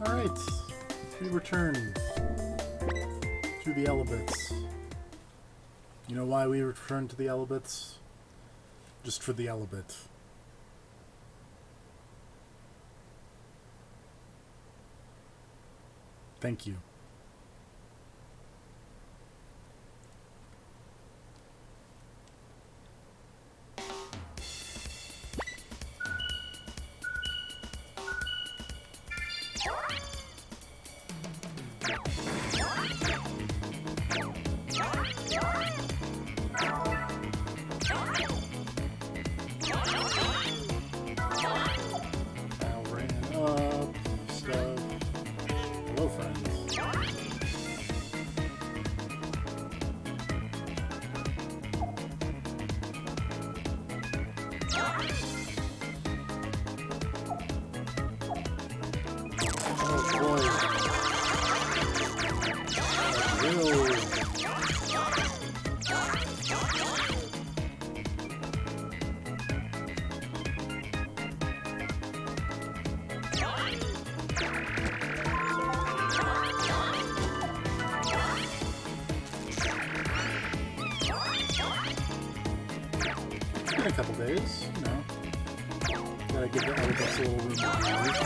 Alright, we return to the Elebits. You know why we return to the Elebits? Just for the Elebit. Thank you. A couple days, you know. Gotta give the Elebits a little room to breathe.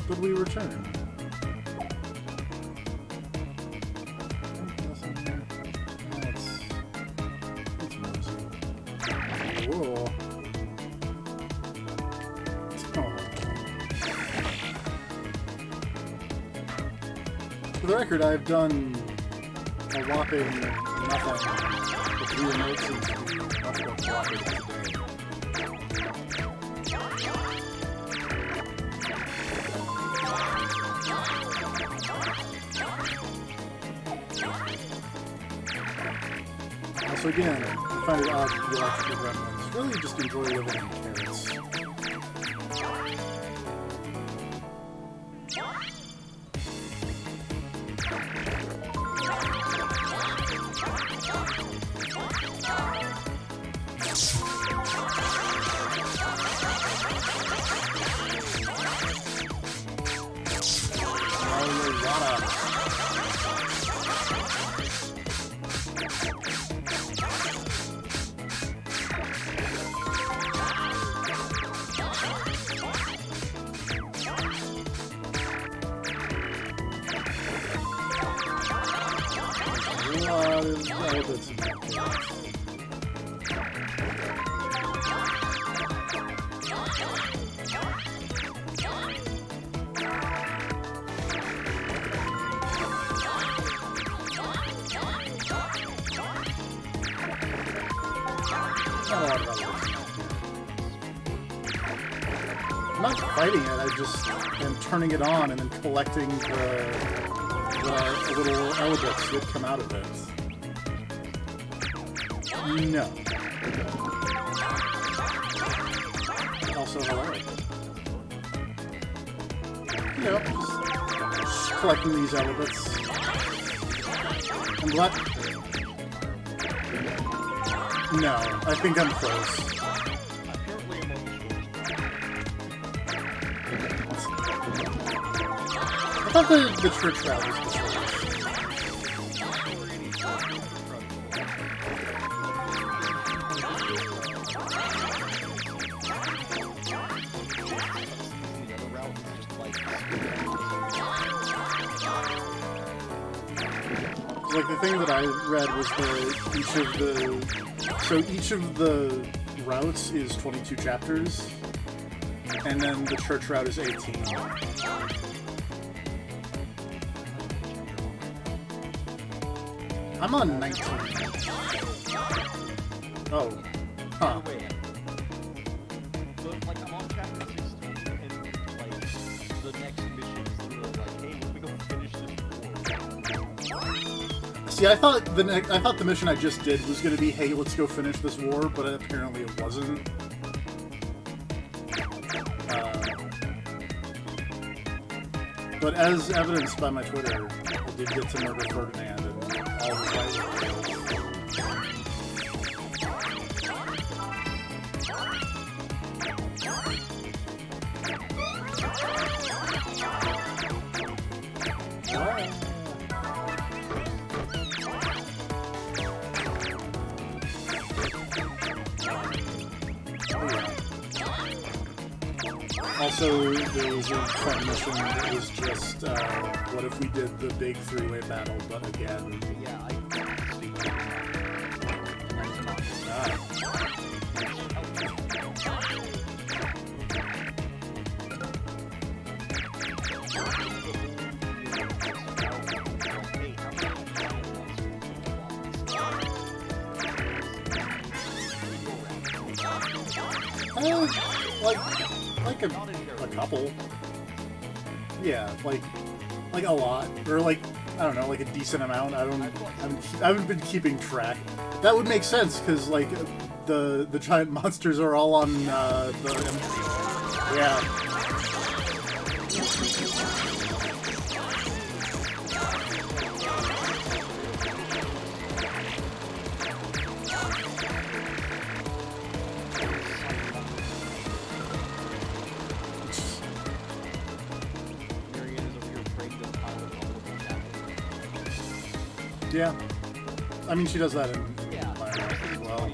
But we return. It's mosey. Whoa. For the record, I've done a whopping nothing with 3 remotes and nothing but whopping today. So again, I find it odd to be electrical gremlins. Really just enjoy living in carrots. I'm not fighting it, I just am turning it on and then collecting the little Elebits that come out of it. No. Also, hello. You know, just collecting these Elebits. I'm glad. No, I think I'm close. I thought the church route was the shortest. Like the thing that I read was each of the routes is 22 chapters, and then the church route is 18. I'm on 19. Oh. Huh. So, like, I'm on chapter 16, and, like, the next mission is literally like, hey, we go finish this war. See, I thought the mission I just did was going to be, hey, let's go finish this war, but apparently it wasn't. But as evidenced by my Twitter, I did get to murder Ferdinand and all the fighting. also, there was a fun mission that was just, what if we did the big three-way battle, but again? Yeah, Like a couple. Yeah, like a lot, or like, I don't know, like a decent amount. I haven't been keeping track. That would make sense because like the giant monsters are all on yeah. Yeah, I mean she does that in Fire as well.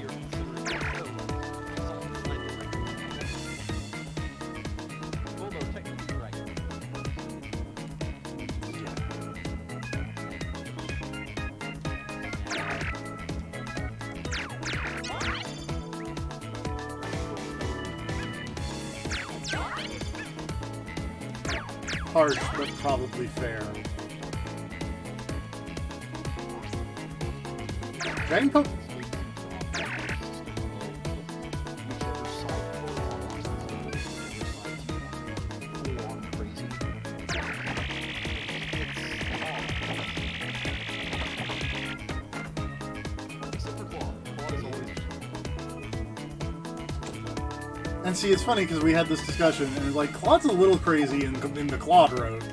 Harsh, but probably fair. Dragon Poke? And see, it's funny because we had this discussion, and it's like, Claude's a little crazy in the Claude road.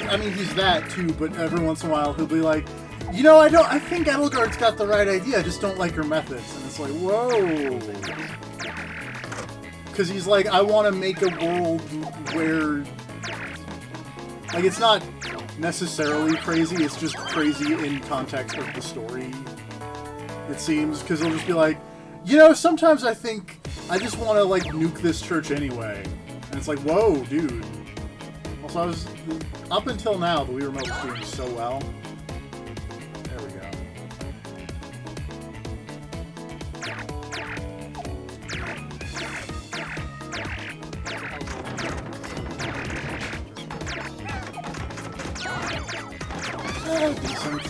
I mean, he's that too, but every once in a while he'll be like, you know, I think Edelgard's got the right idea, I just don't like her methods. And it's like, whoa. Because he's like, I want to make a world where, like, it's not necessarily crazy, it's just crazy in context of the story, it seems. Because he'll just be like, you know, sometimes I think I just want to, like, nuke this church anyway. And it's like, whoa, dude. Also, I was... Up until now, the Wii Remote was doing so well. There we go. Decent.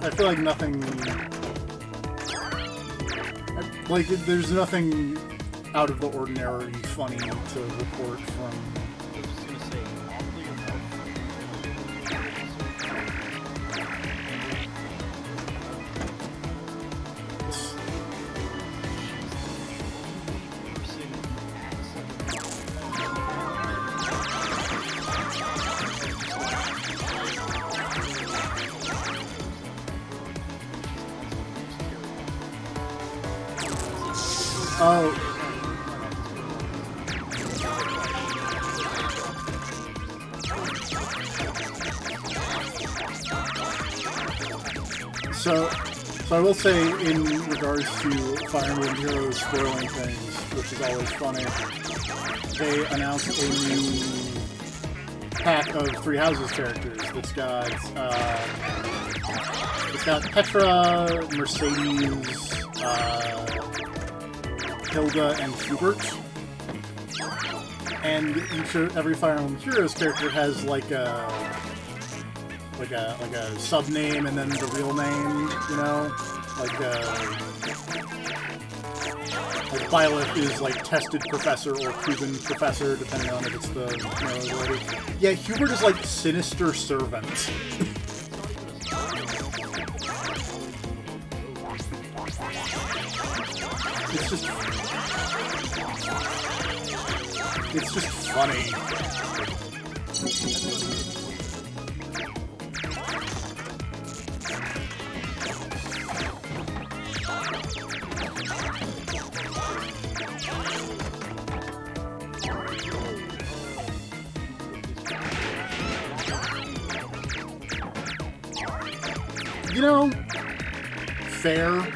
I feel like nothing... Like, there's nothing out of the ordinary funny to report from... Oh. So I will say, in regards to Fire Emblem Heroes spoiling things, which is always funny, they announced a new pack of Three Houses characters that's got Petra, Mercedes, Hilda, and Hubert. And every Fire Emblem Heroes character has like a sub-name and then the real name, you know? Like Byleth is like tested professor or proven professor, depending on if it's the word. Yeah, Hubert is like sinister servant. It's just funny. You know, fair.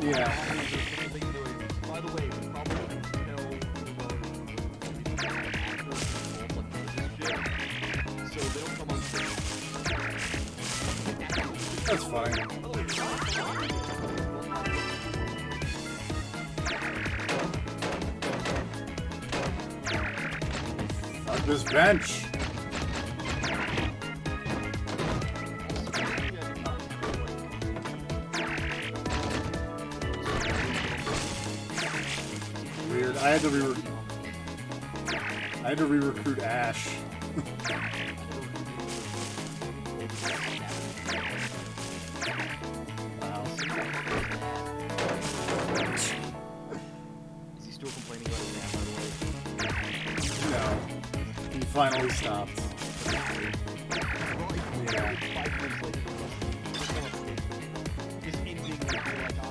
Yeah. By the way, we probably know so they don't come on stage. That's fine. Fuck this bench. Weird. I had to re-recruit Ash. Wow. Is he still complaining about his nap, by the way? No. He finally stopped. Yeah. 5 minutes later, this ending would be like,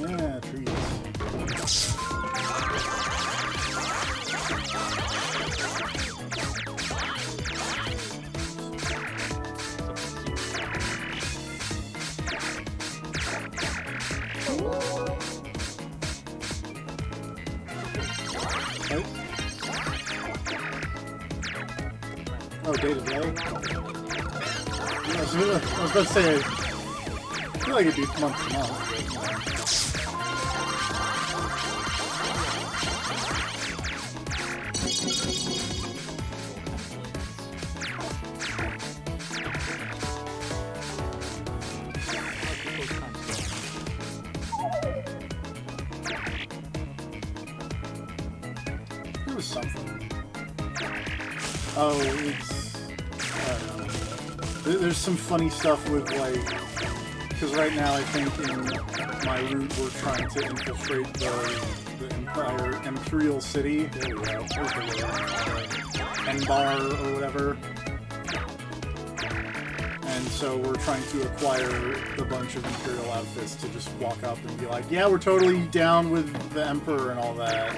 Yeah, trees. Oh, day to day? I was about to say, I feel like it'd be month to month. There was something. Oh, it's... I don't know. There's some funny stuff with, like... Because right now, I think in my route, we're trying to infiltrate the Imperial City. There we go. There's the word. Enbar, or whatever. And so we're trying to acquire a bunch of Imperial outfits to just walk up and be like, yeah, we're totally down with the Emperor and all that.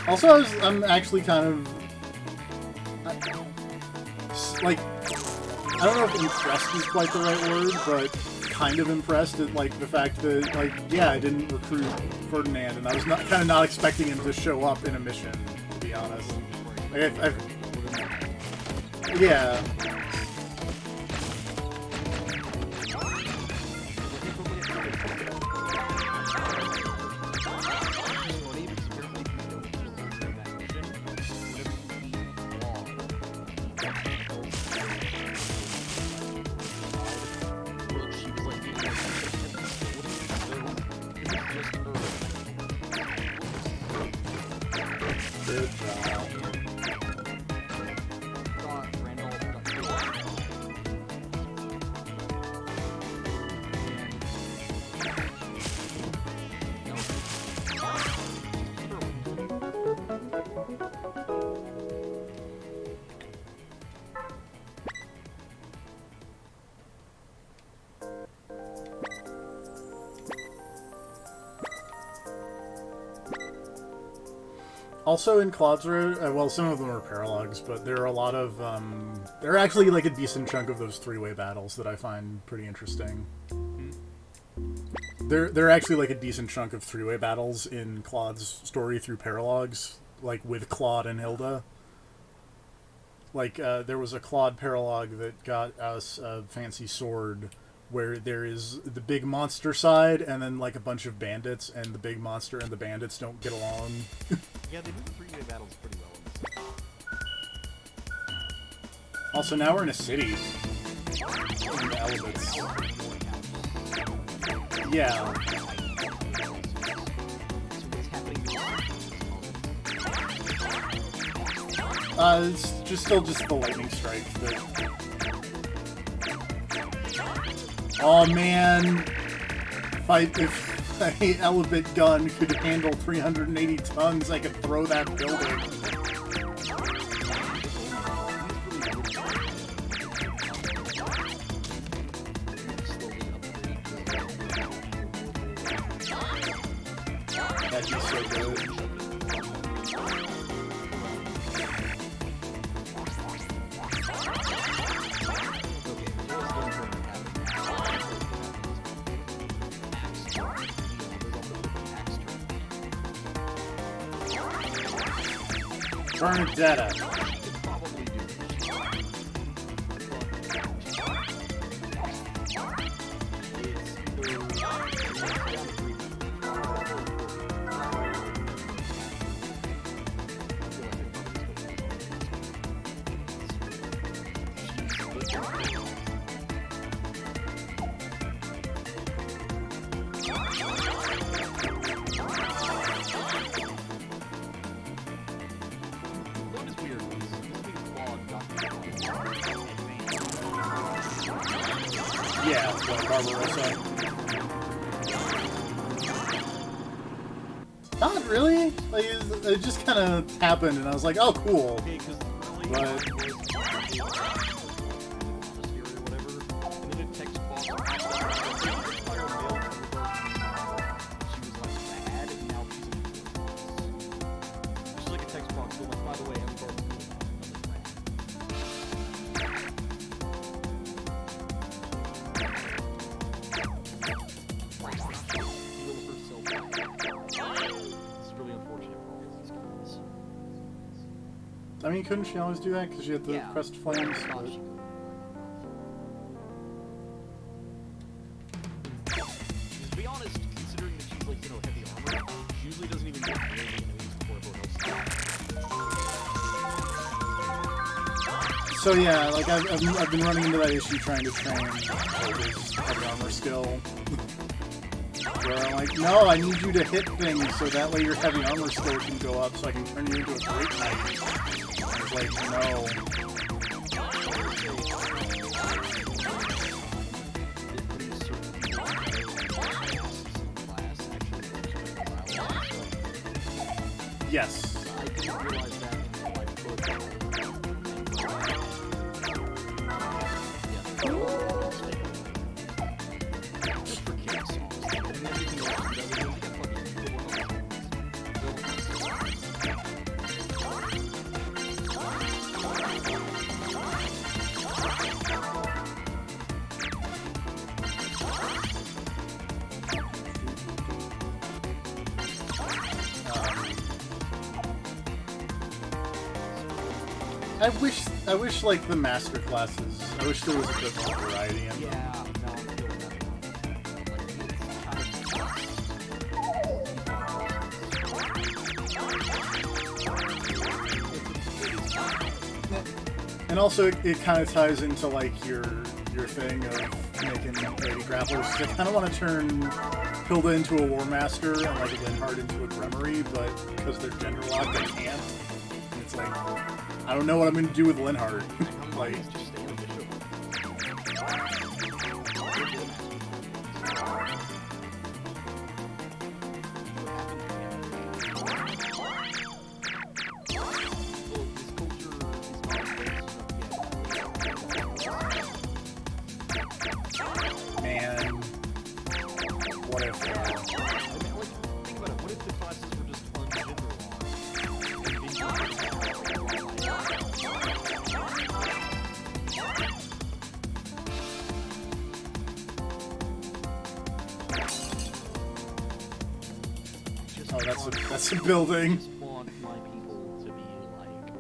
Also, I'm actually kind of... like, I don't know if impressed is quite the right word, but kind of impressed at, like, the fact that, like, yeah, I didn't recruit Ferdinand, and I was kind of not expecting him to show up in a mission, to be honest. Like, yeah. Good job. Also in Claude's Road, well, some of them are paralogs, but there are a lot of, there are actually like a decent chunk of those three-way battles that I find pretty interesting. There are actually like a decent chunk of three-way battles in Claude's story through paralogs, like with Claude and Hilda. Like, there was a Claude paralog that got us a fancy sword where there is the big monster side and then like a bunch of bandits, and the big monster and the bandits don't get along. Yeah, they do the three-way battles pretty well in this. Also, now we're in a city. In the Elebits. Yeah. It's just still just the lightning strike that... Oh man, if a Elebit gun could handle 380 tons, I could throw that building. That'd be so good. Bernadetta. Yeah, Barbarossa. Not really. Like, it just kind of happened, and I was like, "Oh, cool." Okay, because really, But I mean, couldn't she always do that because she had the crest flames? To be honest, considering that she's like, heavy armor, she usually doesn't even get near the enemies before everyone else. So yeah, like I've been running into that issue trying to train Oda's heavy armor skill. Where I'm like, no, I need you to hit things so that way your heavy armor skill can go up so I can turn you into a great knight. It's like, no. Yes. I didn't realize that until I put just for kids. And everything else he does, I think I wish like the master classes, I wish there was a bit more variety in them. yeah, no, I'm feeling that. And also, it kind of ties into like your thing of making lady grapplers. I kind of want to turn Hilda into a War Master and like Linhardt into a Gremory, but because they're gender locked, I can't. And it's like, I don't know what I'm going to do with Linhardt. Like, man, what if? Think about it. What if the classes were just ungender Oh, that's a building. I just want my people to be like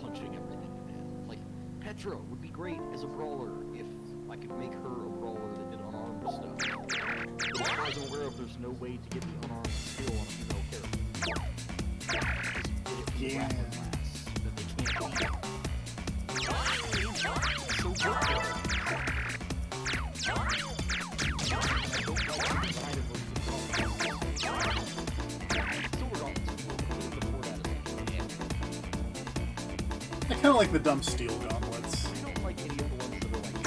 punching everything to death. Like Petra would be great as a brawler if I could make her a brawler that did unarmed stuff. But as far as I'm aware of, there's no way to get the unarmed skill on a female character. Yeah. That they can't beat. So good. I kind of like the dumb steel gauntlets. I don't like any of the ones that are like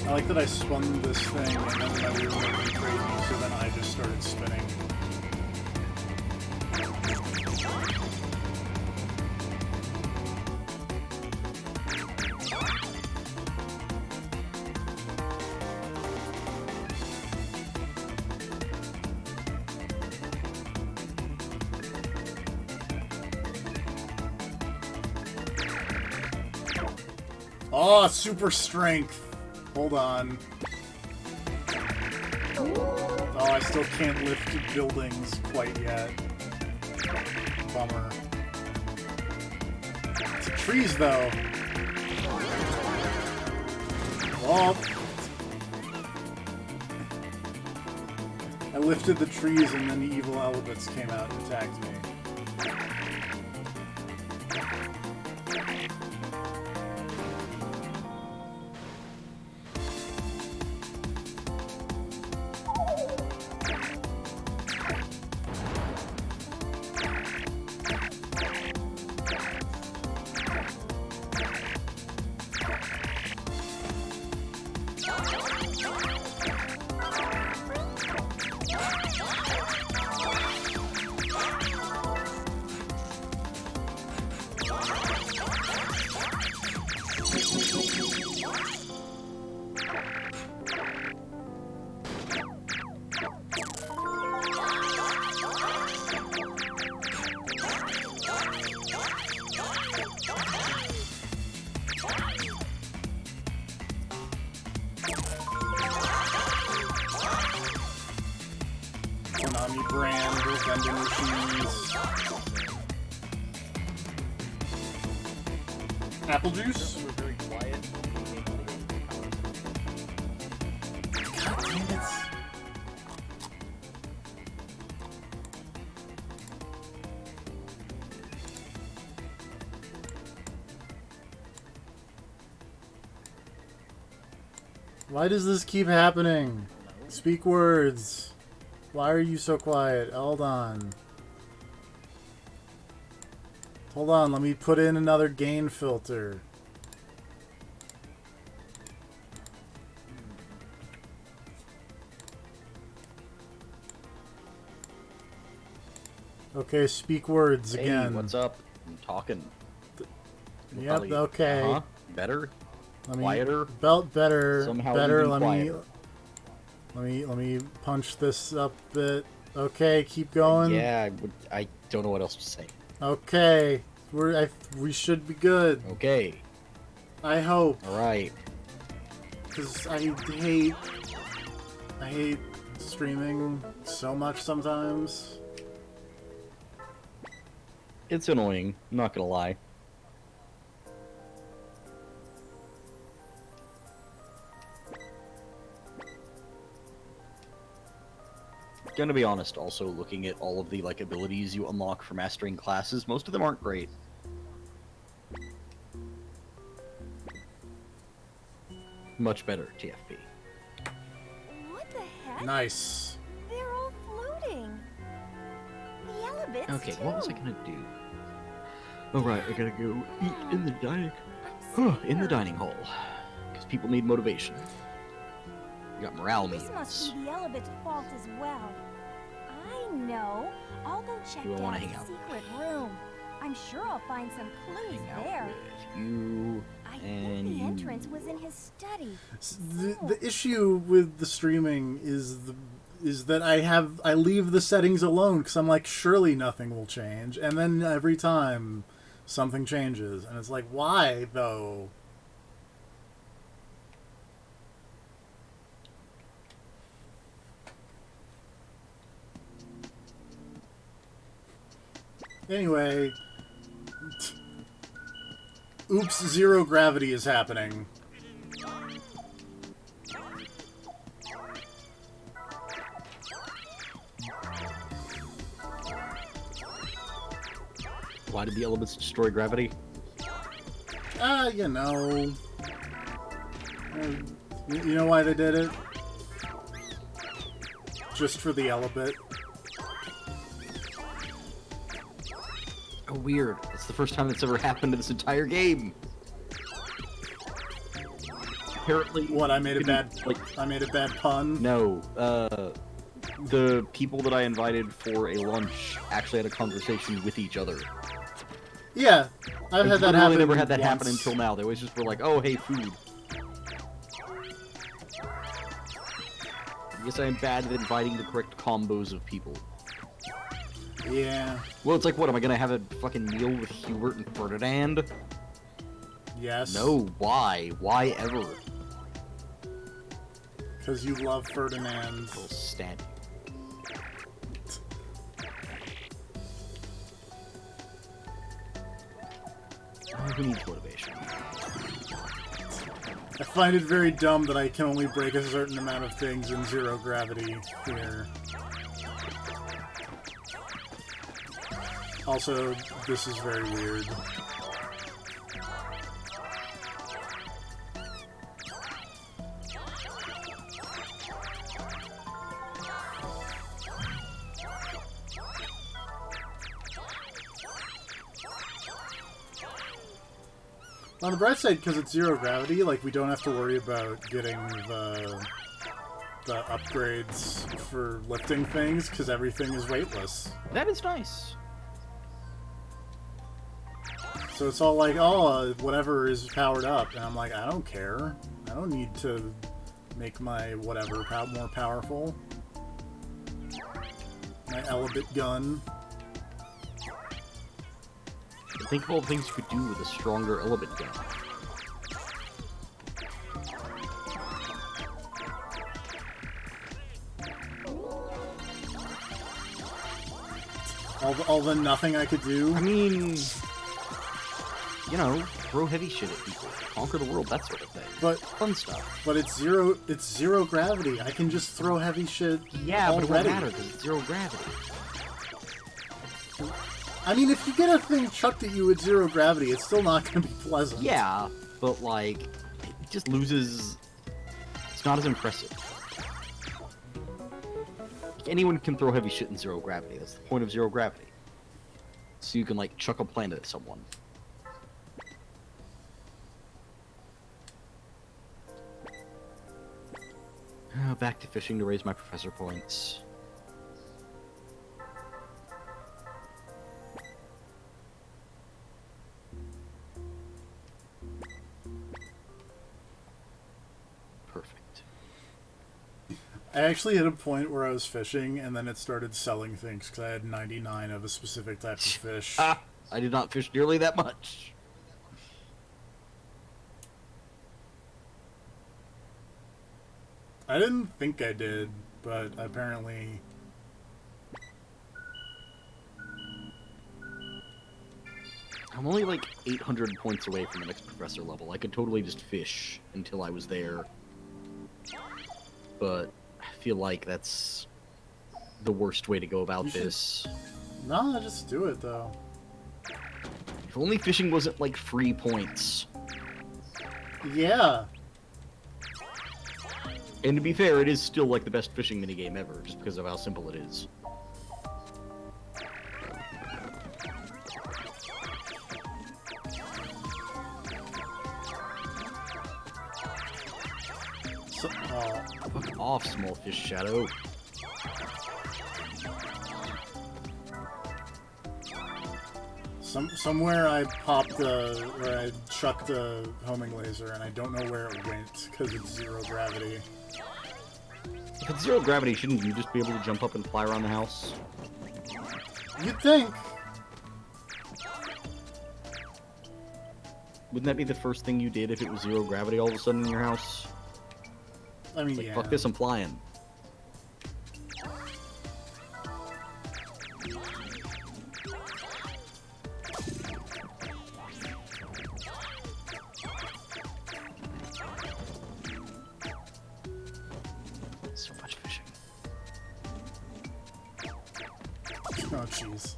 I like that I spun this thing and then my wheel went crazy, so then I just started spinning. Oh, super strength. Hold on. Oh, I still can't lift buildings quite yet. Bummer. It's trees, though. Oh. I lifted the trees and then the evil Elebits came out and attacked me. Konami brand vending machines. Apple juice? We're very quiet. God damn it. Why does this keep happening? Speak words. Why are you so quiet? Hold on. Hold on, let me put in another gain filter. Okay, speak words again. Hey, what's up? I'm talking. Yep, Probably- okay. Better? Let me Quieter? belt better. Somehow better. even Let quieter. let me punch this up a bit. Okay, keep going. Yeah, I don't know what else to say. Okay, we should be good. Okay, I hope, alright. because I hate streaming so much sometimes. It's annoying, I'm not gonna lie. Gonna be honest, also looking at all of the abilities you unlock for mastering classes, most of them aren't great. Much better, TFP. What the heck? Nice. They're all floating. The Elebits Okay, too. what was I gonna do? Alright, I gotta go eat in the dining in the dining hall. Because people need motivation. You got morale This means. must be the Elebits' fault as well. I know. I'll go check You won't wanna down hang out. the secret room. I'm sure I'll find some clues Hang out there. with you. I And think the you. entrance was in his study. The issue with the streaming is that I leave the settings alone because I'm like, surely nothing will change, and then every time something changes, and it's like, why though? Anyway, oops, zero gravity is happening. Why did the Elebits destroy gravity? You know. You know why they did it? Just for the Elebit. Oh, weird. It's the first time that's ever happened in this entire game. apparently... What, I made a bad pun? No, the people that I invited for a lunch actually had a conversation with each other. Yeah, I've had that happen. Never had that once. happen until now. They always just were like, "Oh, hey, food." I guess I am bad at inviting the correct combos of people. Yeah. Well, it's like, what, am I gonna have a fucking meal with Hubert and Ferdinand? Yes. No, why? Why ever? Because you love Ferdinand. I'll stab you. Who needs motivation? I find it very dumb that I can only break a certain amount of things in zero gravity here. Also, this is very weird. On the bright side, because it's zero gravity, like, we don't have to worry about getting the upgrades for lifting things, because everything is weightless. That is nice. So it's all like, oh, whatever is powered up, and I'm like, I don't care. I don't need to make my whatever more powerful. My Elebit gun. Think of all the things you could do with a stronger Elebit gun. All the nothing I could do. I mean, you know, throw heavy shit at people, conquer the world, that sort of thing. But fun stuff. But it's zero gravity. I can just throw heavy shit. Yeah, already. but it won't matter because it's zero gravity. I mean, if you get a thing chucked at you at zero gravity, it's still not going to be pleasant. Yeah, but like, it just loses. It's not as impressive. Anyone can throw heavy shit in zero gravity. That's the point of zero gravity. So you can like chuck a planet at someone. Back to fishing to raise my professor points. Perfect. I actually hit a point where I was fishing, and then it started selling things, because I had 99 of a specific type of fish. I did not fish nearly that much. I didn't think I did, but apparently... I'm only like 800 points away from the next professor level. I could totally just fish until I was there. But I feel like that's the worst way to go about this. No, just do it, though. If only fishing wasn't like free points. Yeah. And to be fair, it is still like the best fishing minigame ever, just because of how simple it is. So, Fuck off, small fish shadow. somewhere I popped or I chucked a homing laser, and I don't know where it went, because it's zero gravity. If it's zero gravity, shouldn't you just be able to jump up and fly around the house? You'd think. Wouldn't that be the first thing you did if it was zero gravity all of a sudden in your house? I mean, Like, yeah. fuck this, I'm flying. So much fishing. Oh, jeez.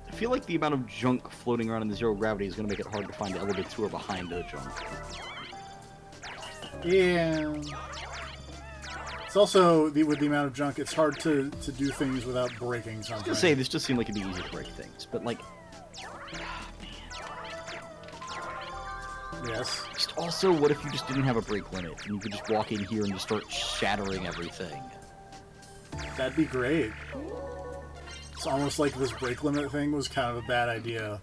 I feel like the amount of junk floating around in the zero gravity is going to make it hard to find the Elebits who are behind the junk. Yeah. It's also, with the amount of junk, it's hard to do things without breaking something. I was gonna say, this just seemed like it'd be easy to break things, but like... Yes. Just also, what if you just didn't have a break limit, and you could just walk in here and just start shattering everything? That'd be great. It's almost like this break limit thing was kind of a bad idea.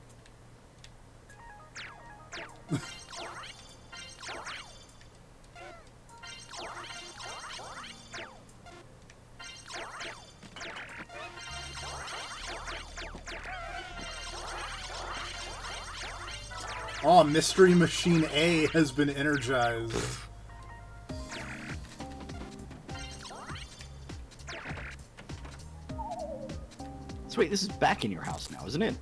Oh, Mystery Machine A has been energized. So wait, this is back in your house now, isn't it?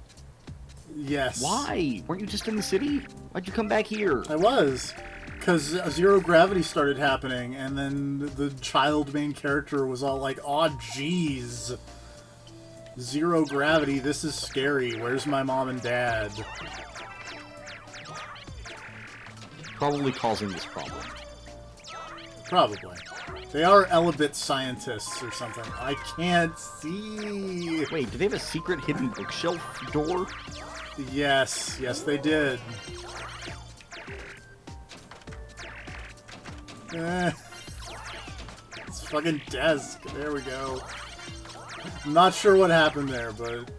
Yes. Why? Weren't you just in the city? Why'd you come back here? I was. Because zero gravity started happening, and then the child main character was all like, aw, jeez. Zero gravity, this is scary. Where's my mom and dad? Probably causing this problem. Probably. They are Elebits scientists or something. I can't see. Wait, do they have a secret hidden bookshelf door? Yes. Yes, they did. It's fucking desk. There we go. I'm not sure what happened there, but...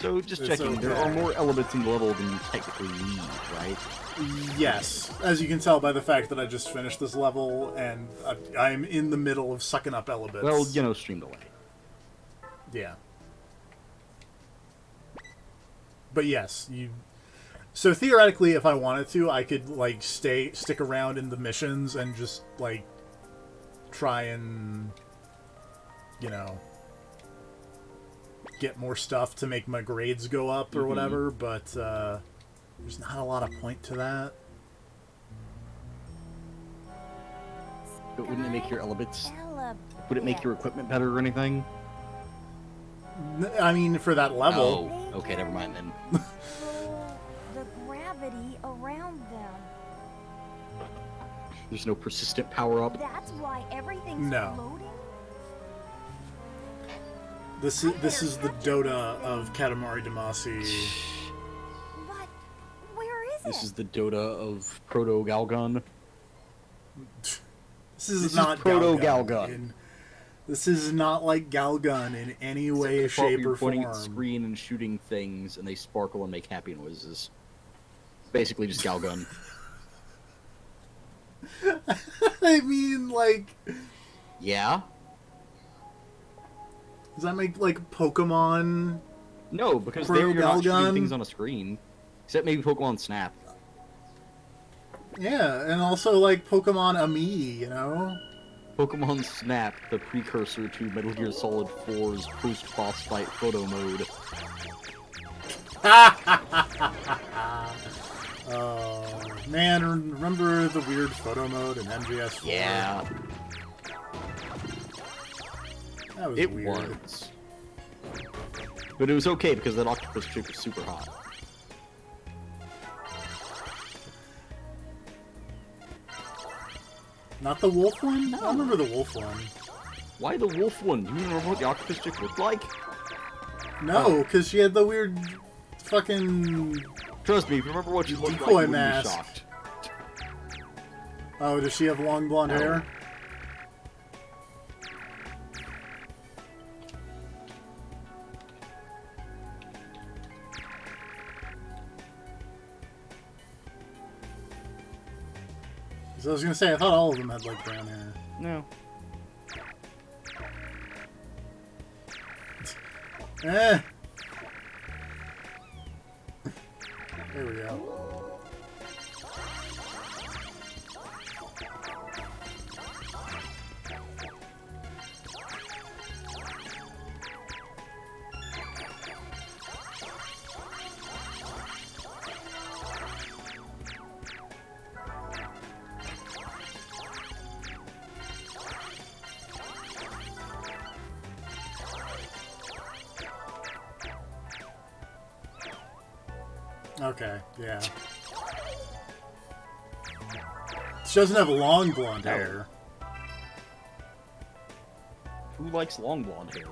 So, just It's checking, there are okay. more Elebits in the level than you technically need, right? Yes. As you can tell by the fact that I just finished this level, and I'm in the middle of sucking up Elebits. Well, you know, stream delay. Yeah. But yes, you... So theoretically, if I wanted to, I could, like, stick around in the missions and just, like, try and, you know, get more stuff to make my grades go up or whatever, but, there's not a lot of point to that. But wouldn't it make your Elebits... Elebits. Would it make your equipment better or anything? I mean, for that level... Oh, okay, never mind then. Control the gravity around them. There's no persistent power-up? That's why everything's No. floating? This is the Dota of Katamari Damacy. But where is This it? is the Dota of Proto-Galgun. This is is not Proto-Galgun. This is not like Galgun in any way, Except the part where shape, you're or pointing form. at the screen and shooting things, and they sparkle and make happy noises. Basically just Galgun. I mean, like, Yeah? does that make, like, Pokemon? No, because there you're not shooting Proto-Galgun? things on a screen. Except maybe Pokemon Snap. Yeah, and also, like, Pokemon Ami, you know? Pokemon Snap, the precursor to Metal Gear Solid 4's post-boss fight photo mode. Oh, man, remember the weird photo mode in MGS4? Yeah, That was it weird. was. But it was okay because that octopus chick was super hot. Not the wolf one? I remember the wolf one. Why the wolf one? Do you remember what the octopus chick looked like? No, because she had the weird fucking... Trust me, if you remember what she looked like, Decoy you wouldn't mask. be shocked. Oh, does she have long blonde No. hair? So I was gonna say, I thought all of them had, like, brown hair. No. Eh! There we go. Okay, yeah. She doesn't have long blonde hair. who likes long blonde hair?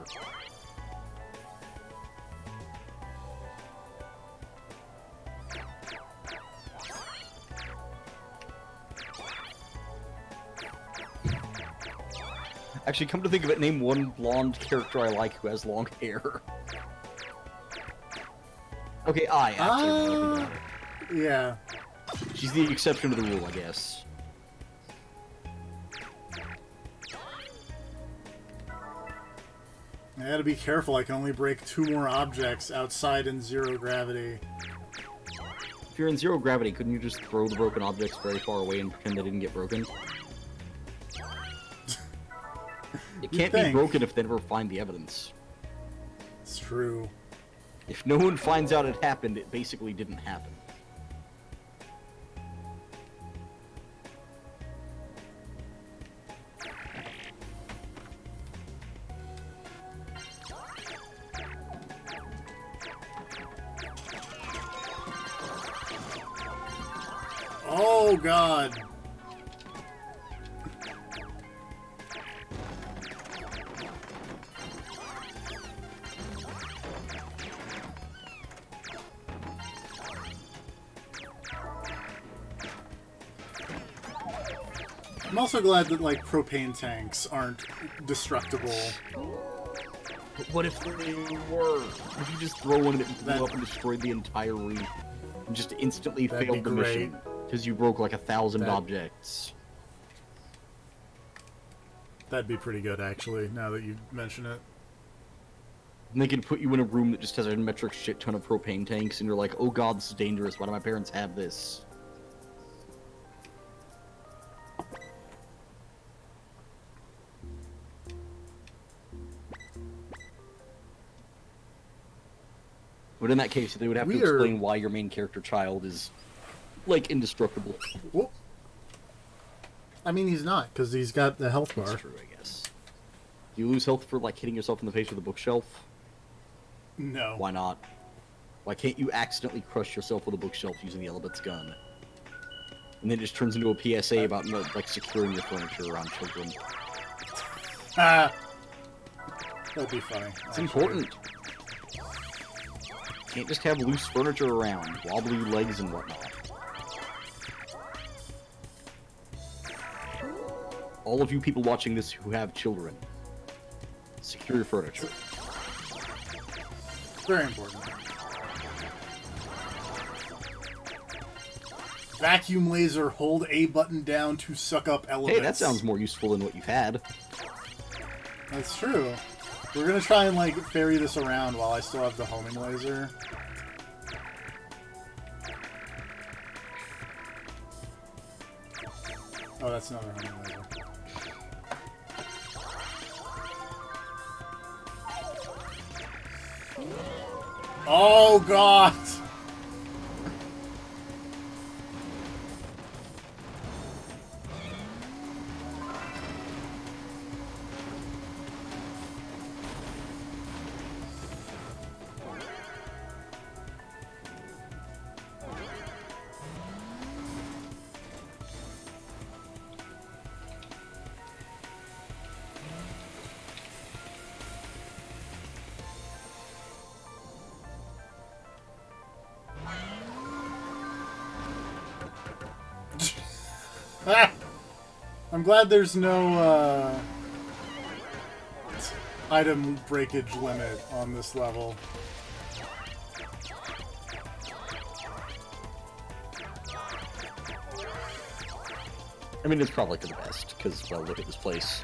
Actually, come to think of it, name one blonde character I like who has long hair. Okay, actually. Yeah. She's the exception to the rule, I guess. I gotta be careful, I can only break 2 more objects outside in 0 gravity. If you're in 0 gravity, couldn't you just throw the broken objects very far away and pretend they didn't get broken? It can't be broken if they never find the evidence. It's true. If no one finds out it happened, it basically didn't happen. Oh, God. I'm also glad that, like, propane tanks aren't destructible. But what if they were? If you just throw one and it blew up and destroyed the entire reef, and just instantly failed the mission because you broke like 1,000 objects? That'd be pretty good, actually, now that you mention it. And they can put you in a room that just has a metric shit ton of propane tanks, and you're like, oh god, this is dangerous, why do my parents have this? But in that case, they would have to explain why your main character child is, like, indestructible. Whoop. I mean, he's not, because he's got the health bar. That's true, I guess. Do you lose health for, like, hitting yourself in the face with a bookshelf? No. Why not? Why can't you accidentally crush yourself with a bookshelf using the Elebits gun? And then it just turns into a PSA about, like, securing your furniture around children. Ah! That'd be funny. It's important. Can't just have loose furniture around, wobbly legs and whatnot. All of you people watching this who have children, secure your furniture. Very important. Vacuum laser, hold A button down to suck up Elebits. Hey, that sounds more useful than what you've had. That's true. We're gonna try and, like, ferry this around while I still have the homing laser. Oh, that's not a homing laser. Oh, God! I'm glad there's no, item breakage limit on this level. I mean, it's probably for the best, because, well, look at this place.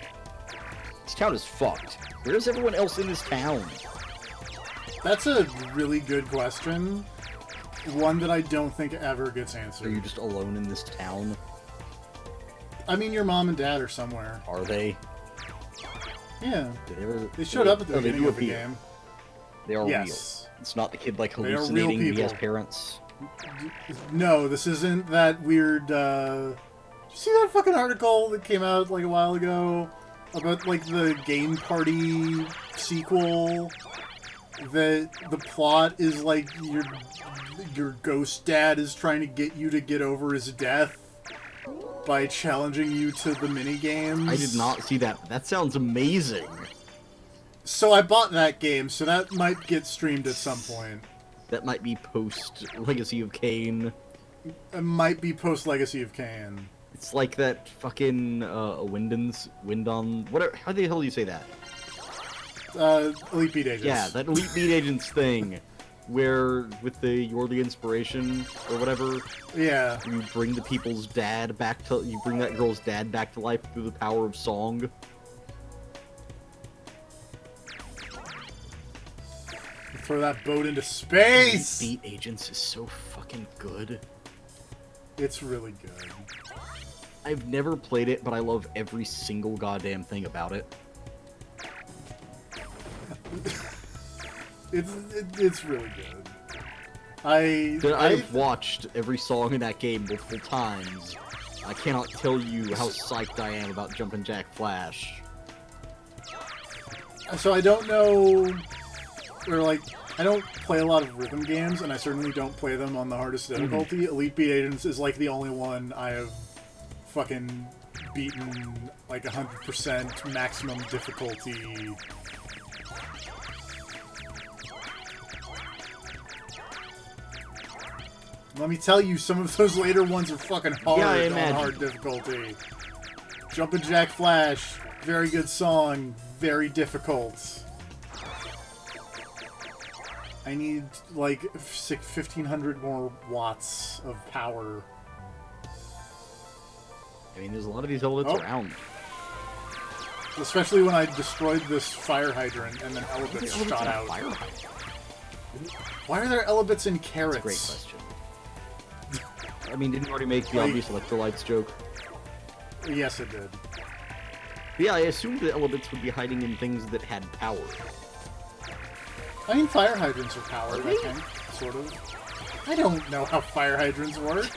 This town is fucked. Where's everyone else in this town? That's a really good question. One that I don't think ever gets Are answered. you just alone in this town? I mean, your mom and dad are somewhere. Are they? Yeah. They They showed up at the they beginning do of the appear. game. They are Yes. real. It's not the kid, like, They are real hallucinating he has people. parents. No, this isn't that weird, did you see that fucking article that came out, like, a while ago? About, like, the Game Party sequel? That the plot is, like, your ghost dad is trying to get you to get over his death by challenging you to the minigames. I did not see that. That sounds amazing. So I bought that game, so that might get streamed at some point. That might be post Legacy of Kain. It might be post Legacy of Kain. It's like that fucking Wind on whatever. How the hell do you say that? Elite Beat Agents. Yeah, that Elite Beat Agents thing, where with the You're the Inspiration or whatever. Yeah. You bring the people's dad back to. You bring that girl's dad back to life through the power of song. Throw that boat into space! Elite Beat Agents is so fucking good. It's really good. I've never played it, but I love every single goddamn thing about it. It's really good. I've watched every song in that game multiple times. I cannot tell you how psyched I am about Jumpin' Jack Flash. So I don't know, or like, I don't play a lot of rhythm games, and I certainly don't play them on the hardest difficulty. Elite Beat Agents is like the only one I have fucking beaten like 100% maximum difficulty. Let me tell you, some of those later ones are fucking hard on hard difficulty. Jumpin' Jack Flash, very good song, very difficult. I need like 1,500 more watts of power. I mean, there's a lot of these Elebits around. Especially when I destroyed this fire hydrant and then Elebits shot out. Why are there Elebits in carrots? That's a great question. I mean, didn't you already make the obvious electrolytes joke? Yes, it did. But yeah, I assumed the Elebits would be hiding in things that had power. I mean, fire hydrants are powered, I think. Sort of. I don't know how fire hydrants work.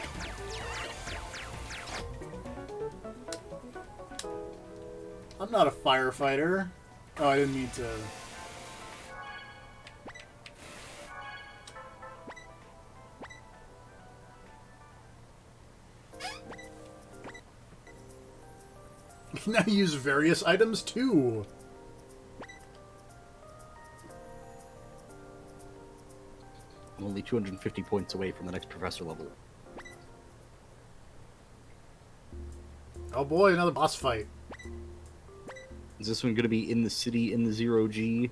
I'm not a firefighter. Oh, I didn't mean to... You can now use various items, too. I'm only 250 points away from the next professor level. Oh boy, another boss fight. Is this one going to be in the city in the 0G?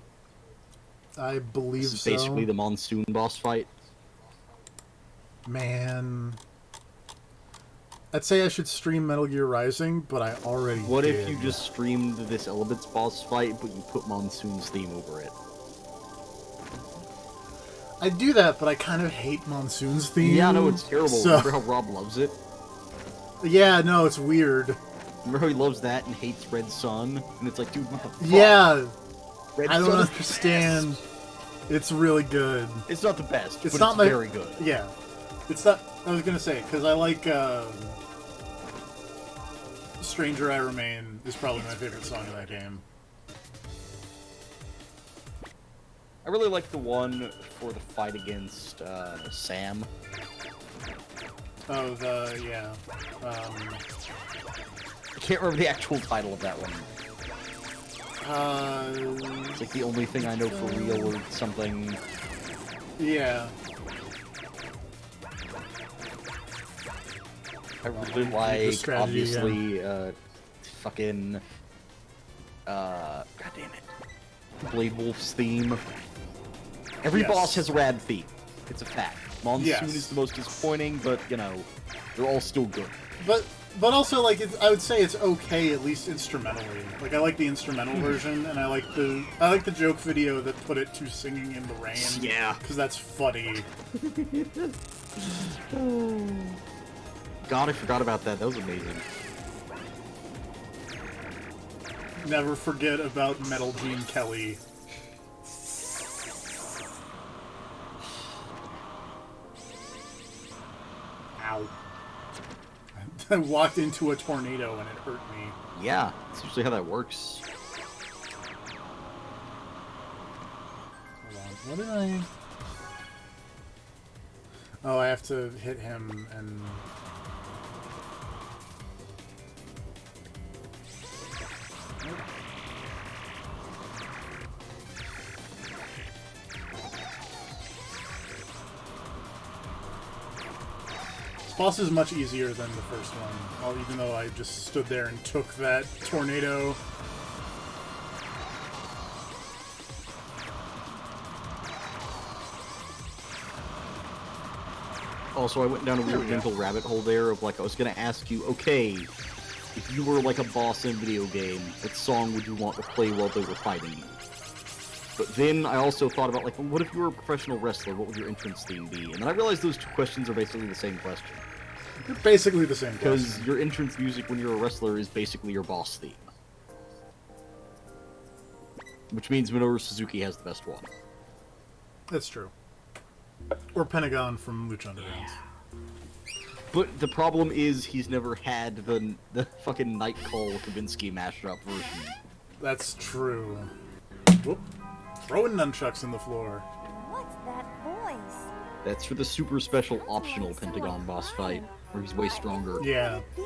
I believe This is so. basically the monsoon boss fight. Man. I'd say I should stream Metal Gear Rising, but I already What did. if you just streamed this Elebits boss fight, but you put Monsoon's theme over it? I'd do that, but I kind of hate Monsoon's theme. Yeah, no, it's terrible. So... Remember how Rob loves it? Yeah, no, it's weird. Remember how he loves that and hates Red Sun? And it's like, dude, what the fuck? Yeah, Red I don't Sun is understand. It's really good. It's not the best, It's but not it's my... very good. Yeah. It's not... I was gonna say, because I like, Stranger I Remain is probably my favorite song in that game. I really like the one for the fight against, Sam. Oh, yeah. I can't remember the actual title of that one. It's like the only thing I know for real or something. Yeah. I really like, obviously, fucking, god damn it. Blade Wolf's theme. Every boss has a rad theme. It's a fact. Monsoon is the most disappointing, but, you know, they're all still good. But also, like, I would say it's okay, at least instrumentally. Like, I like the instrumental version, and I like the joke video that put it to singing in the rain. Yeah. Because that's funny. God, I forgot about that. That was amazing. Never forget about Metal Gene Kelly. Ow. I walked into a tornado and it hurt me. Yeah, that's usually how that works. Hold on, what did I... Oh, I have to hit him and... boss is much easier than the first one. Well, even though I just stood there and took that tornado. Also, I went down a There weird we go. mental rabbit hole there of, like, I was gonna ask you, okay, if you were, like, a boss in a video game, what song would you want to play while they were fighting you? But then I also thought about, like, well, what if you were a professional wrestler, what would your entrance theme be? And then I realized those two questions are basically the same question. They're basically the same Because question. your entrance music when you're a wrestler is basically your boss theme. Which means Minoru Suzuki has the best one. That's true. Or Pentagon from Lucha Underground. But the problem is he's never had the fucking Night Call Kabinski mashup version. That's true. Whoop. Throwing nunchucks in the floor. What's that voice? That's for the super special optional Pentagon boss fight, where he's way stronger. Yeah. Be?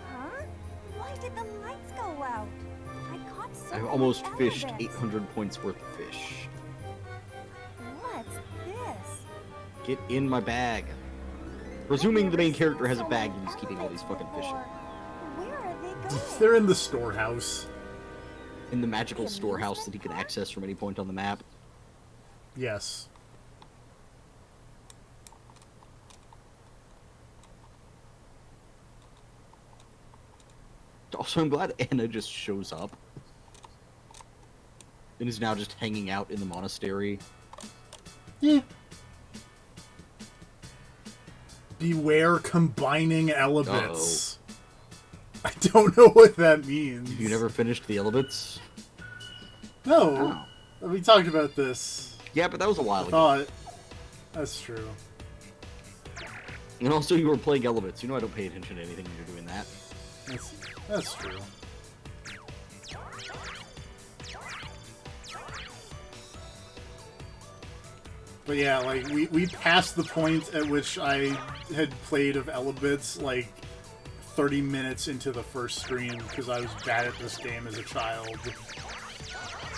Huh? Why did the lights go out? I caught so I've many almost fished Elebits. 800 points worth of fish. What's this? Get in my bag. Presuming the main character has a bag and he's keeping all these fucking fish in. Where are they going? They're in the storehouse. In the magical storehouse that he can access from any point on the map. Yes. Also, I'm glad Anna just shows up. And is now just hanging out in the monastery. Yeah. Beware combining Elebits. I don't know what that means. You never finished the Elebits? No. We talked about this. Yeah, but that was a while I ago. thought. That's true. And also, you were playing Elebits. You know I don't pay attention to anything when you're doing that. That's true. But yeah, like, we passed the point at which I had played of Elebits, like, 30 minutes into the first stream, because I was bad at this game as a child.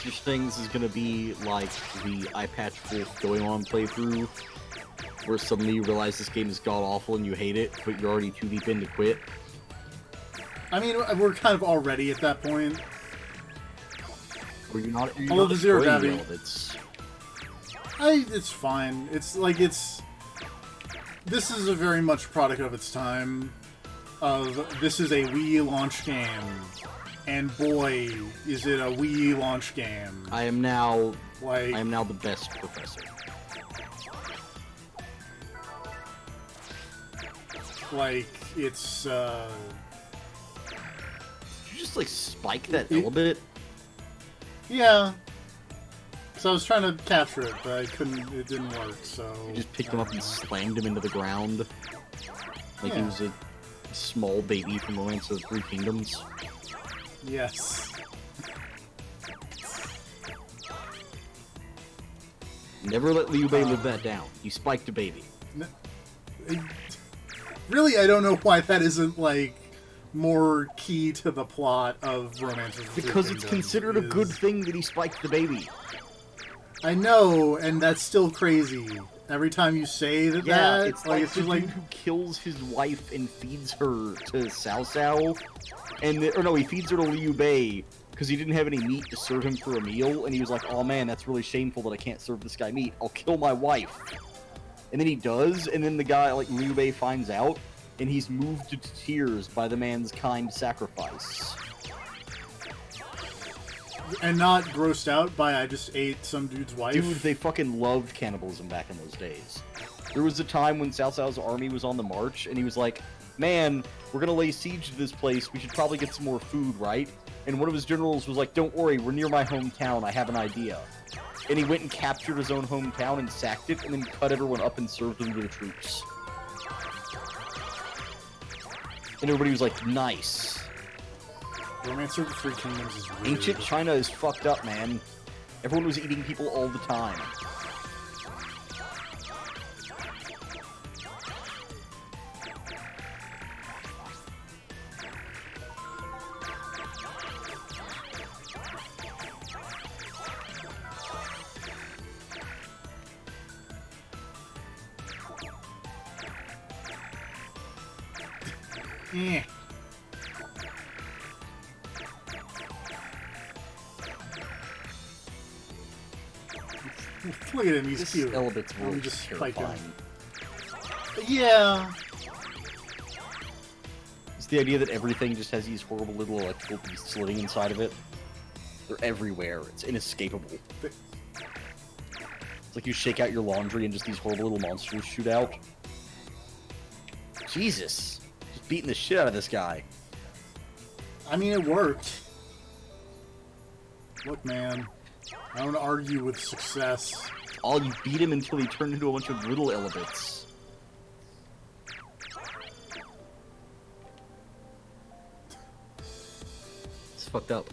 Such things is gonna be like the Eye Patch Wolf going on playthrough, where suddenly you realize this game is god-awful and you hate it, but you're already too deep in to quit. I mean, we're kind of already at that point. Or you're not, you're Although not the zero enjoying gravity- Elebits. It's fine. It's like, this is a very much product of its time, this is a Wii launch game, and boy, is it a Wii launch game. I am now Like, the best professor. like, it's, Did you just like spike that It- Elebit? yeah. So I was trying to capture it, but I couldn't, it didn't work, so... You just picked him up and slammed him into the ground. Like he Yeah. was a small baby from Romance of the Three Kingdoms. Yes. Never let Liu Bei live that down. You spiked a baby. Really, I don't know why that isn't, like, more key to the plot of Romance of the Three Because it's Kingdoms considered a good is- thing that he spiked the baby. I know, and that's still crazy. Every time you say that, Yeah, it's like it's the just like, dude who kills his wife and feeds her to Cao Cao. Or no, he feeds her to Liu Bei because he didn't have any meat to serve him for a meal, and he was like, oh man, that's really shameful that I can't serve this guy meat. I'll kill my wife. And then he does, and then the guy, like, Liu Bei finds out, and he's moved to tears by the man's kind sacrifice. and not grossed out by I just ate some dude's wife. Dude, they fucking loved cannibalism back in those days. There was a time when Cao Cao's army was on the march, and he was like, man, we're gonna lay siege to this place, we should probably get some more food, right? And one of his generals was like, don't worry, we're near my hometown, I have an idea. And he went and captured his own hometown and sacked it, and then cut everyone up and served them to the troops. And everybody was like, nice. Romance of the Three Kingdoms is weird. Ancient China is fucked up, man. Everyone was eating people all the time. Eh. Look at him, he's This cute. Elebits Let me world is just spike him. terrifying. Yeah. It's the idea that everything just has these horrible little electrical beasts living inside of it. They're everywhere. It's inescapable. It's like you shake out your laundry and just these horrible little monsters shoot out. Jesus. Just beating the shit out of this guy. I mean, it worked. Look, man. I don't argue with success. All you beat him until he turned into a bunch of little Elebits. It's fucked up.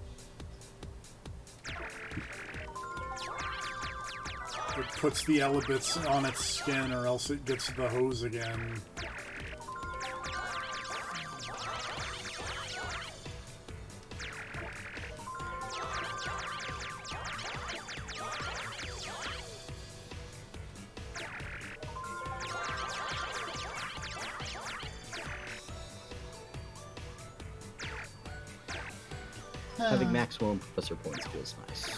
It puts the Elebits on its skin, or else it gets the hose again. Having maximum professor points feels nice.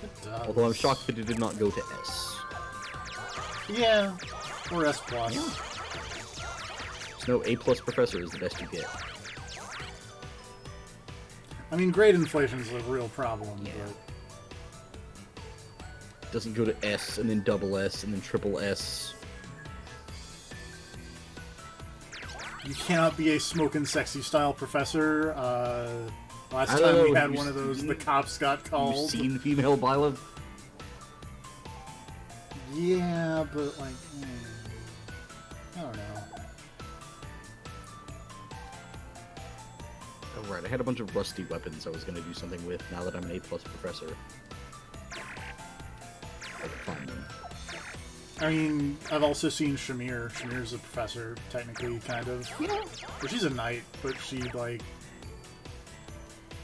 It does. Although I'm shocked that it did not go to S. Yeah. Or S+. Plus. So no A+ professor is the best you get. I mean, grade inflation's a real problem, Yeah. but... It doesn't go to S, and then double S, and then triple S. You cannot be a smoking sexy style professor. Last I don't time we know, had have one you of those, seen- the cops got You've called. seen female Bila? Yeah, but like, I don't know. Oh right, I had a bunch of rusty weapons I was gonna do something with now that I'm an A+ professor. I can find them. I mean, I've also seen Shamir. Shamir's a professor, technically, kind of. Yeah. But she's a knight, but she, like...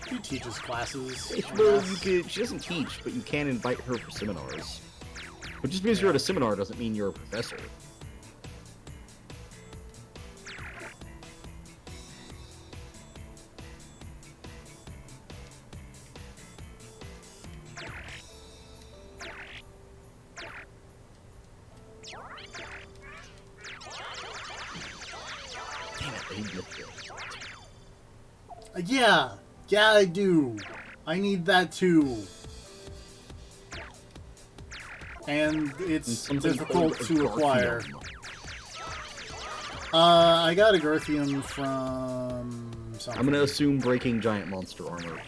She teaches classes. I Well, guess. she doesn't teach, but you can invite her for seminars. But just because you're at a seminar doesn't mean you're a professor. Damn it, I need to lift it. Yeah! Yeah, I do! I need that too. And it's Something difficult called to a acquire. Garfield. I got a Garthium from something. I'm gonna assume breaking giant monster armor.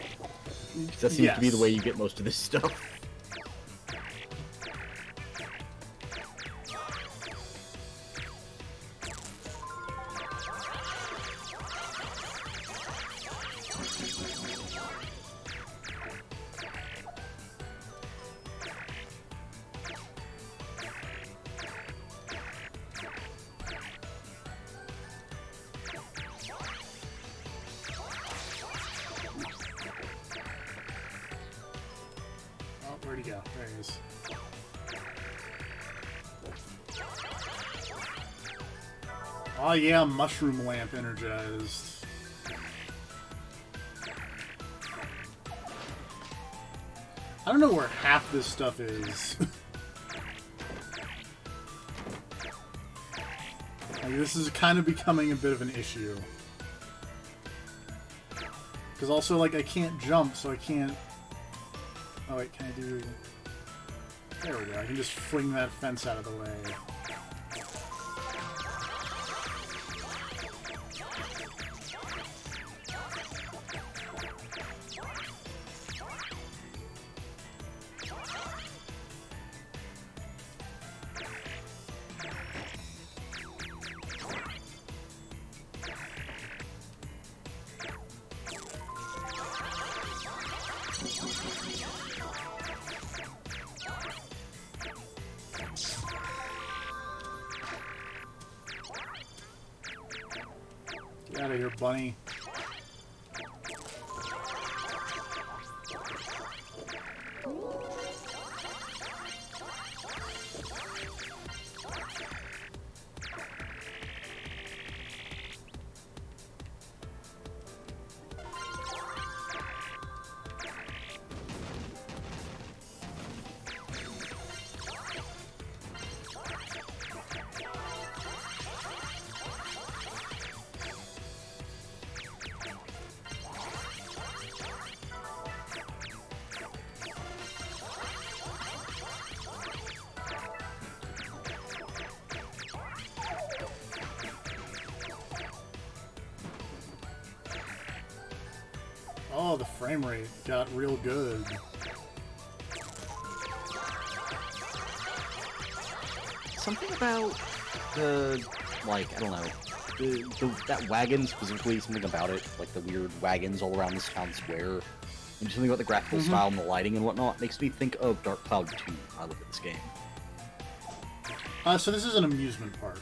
'Cause that seems to be the Yes. way you get most of this stuff. Oh, where'd he go? There he is. Oh yeah, mushroom lamp energized. I don't know where half this stuff is. Like, this is kind of becoming a bit of an issue. Because also, like, I can't jump, so I can't... Oh wait, can I do... There we go, I can just fling that fence out of the way. Get out of here, bunny. Oh, the frame rate got real good. Something about the, like, I don't know, that wagon specifically, something about it, like the weird wagons all around this town square, and something about the graphical style and the lighting and whatnot makes me think of Dark Cloud 2 when I look at this game. So this is an amusement park.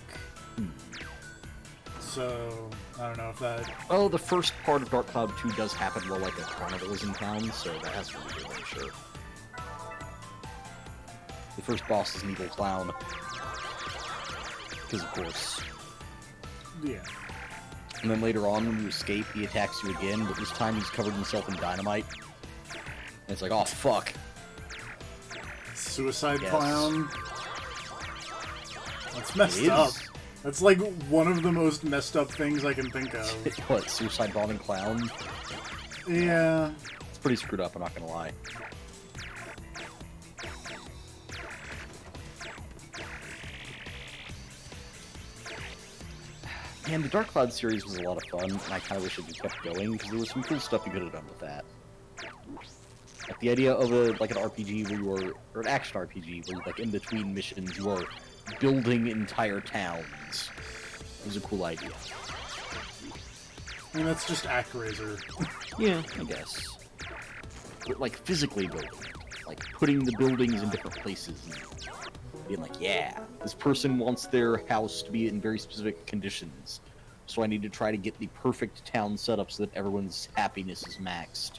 So, I don't know if that... Oh, the first part of Dark Cloud 2 does happen while, like, a carnival is in town, so that has to be good, I'm sure. The first boss is an evil clown. Because, of course. Yeah. And then later on, when you escape, he attacks you again, but this time he's covered himself in dynamite. And it's like, oh, fuck. Suicide Yes. Clown? That's messed up. That's like one of the most messed up things I can think of. What, suicide bombing clown? Yeah. It's pretty screwed up, I'm not gonna lie. Man, the Dark Cloud series was a lot of fun, and I kind of wish it had kept going, because there was some cool stuff you could have done with that. Like, the idea of an RPG where you are, or an action RPG, where, like, in between missions, you are building entire towns. It was a cool idea. I mean, that's just ActRaiser. Yeah, I guess. But, like, physically building. Like, putting the buildings in different places and being like, yeah, this person wants their house to be in very specific conditions. So I need to try to get the perfect town set up so that everyone's happiness is maxed.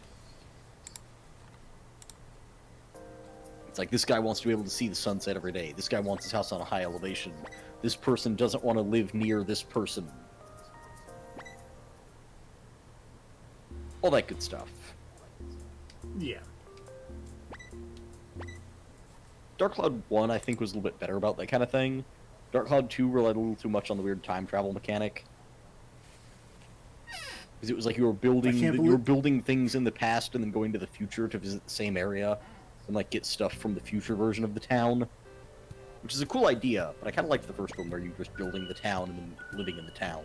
It's like, this guy wants to be able to see the sunset every day. This guy wants his house on a high elevation. This person doesn't want to live near this person. All that good stuff. Yeah. Dark Cloud 1, I think, was a little bit better about that kind of thing. Dark Cloud 2 relied a little too much on the weird time travel mechanic. Because it was like you were building things in the past and then going to the future to visit the same area and like get stuff from the future version of the town. Which is a cool idea, but I kind of liked the first one where you were just building the town and then living in the town.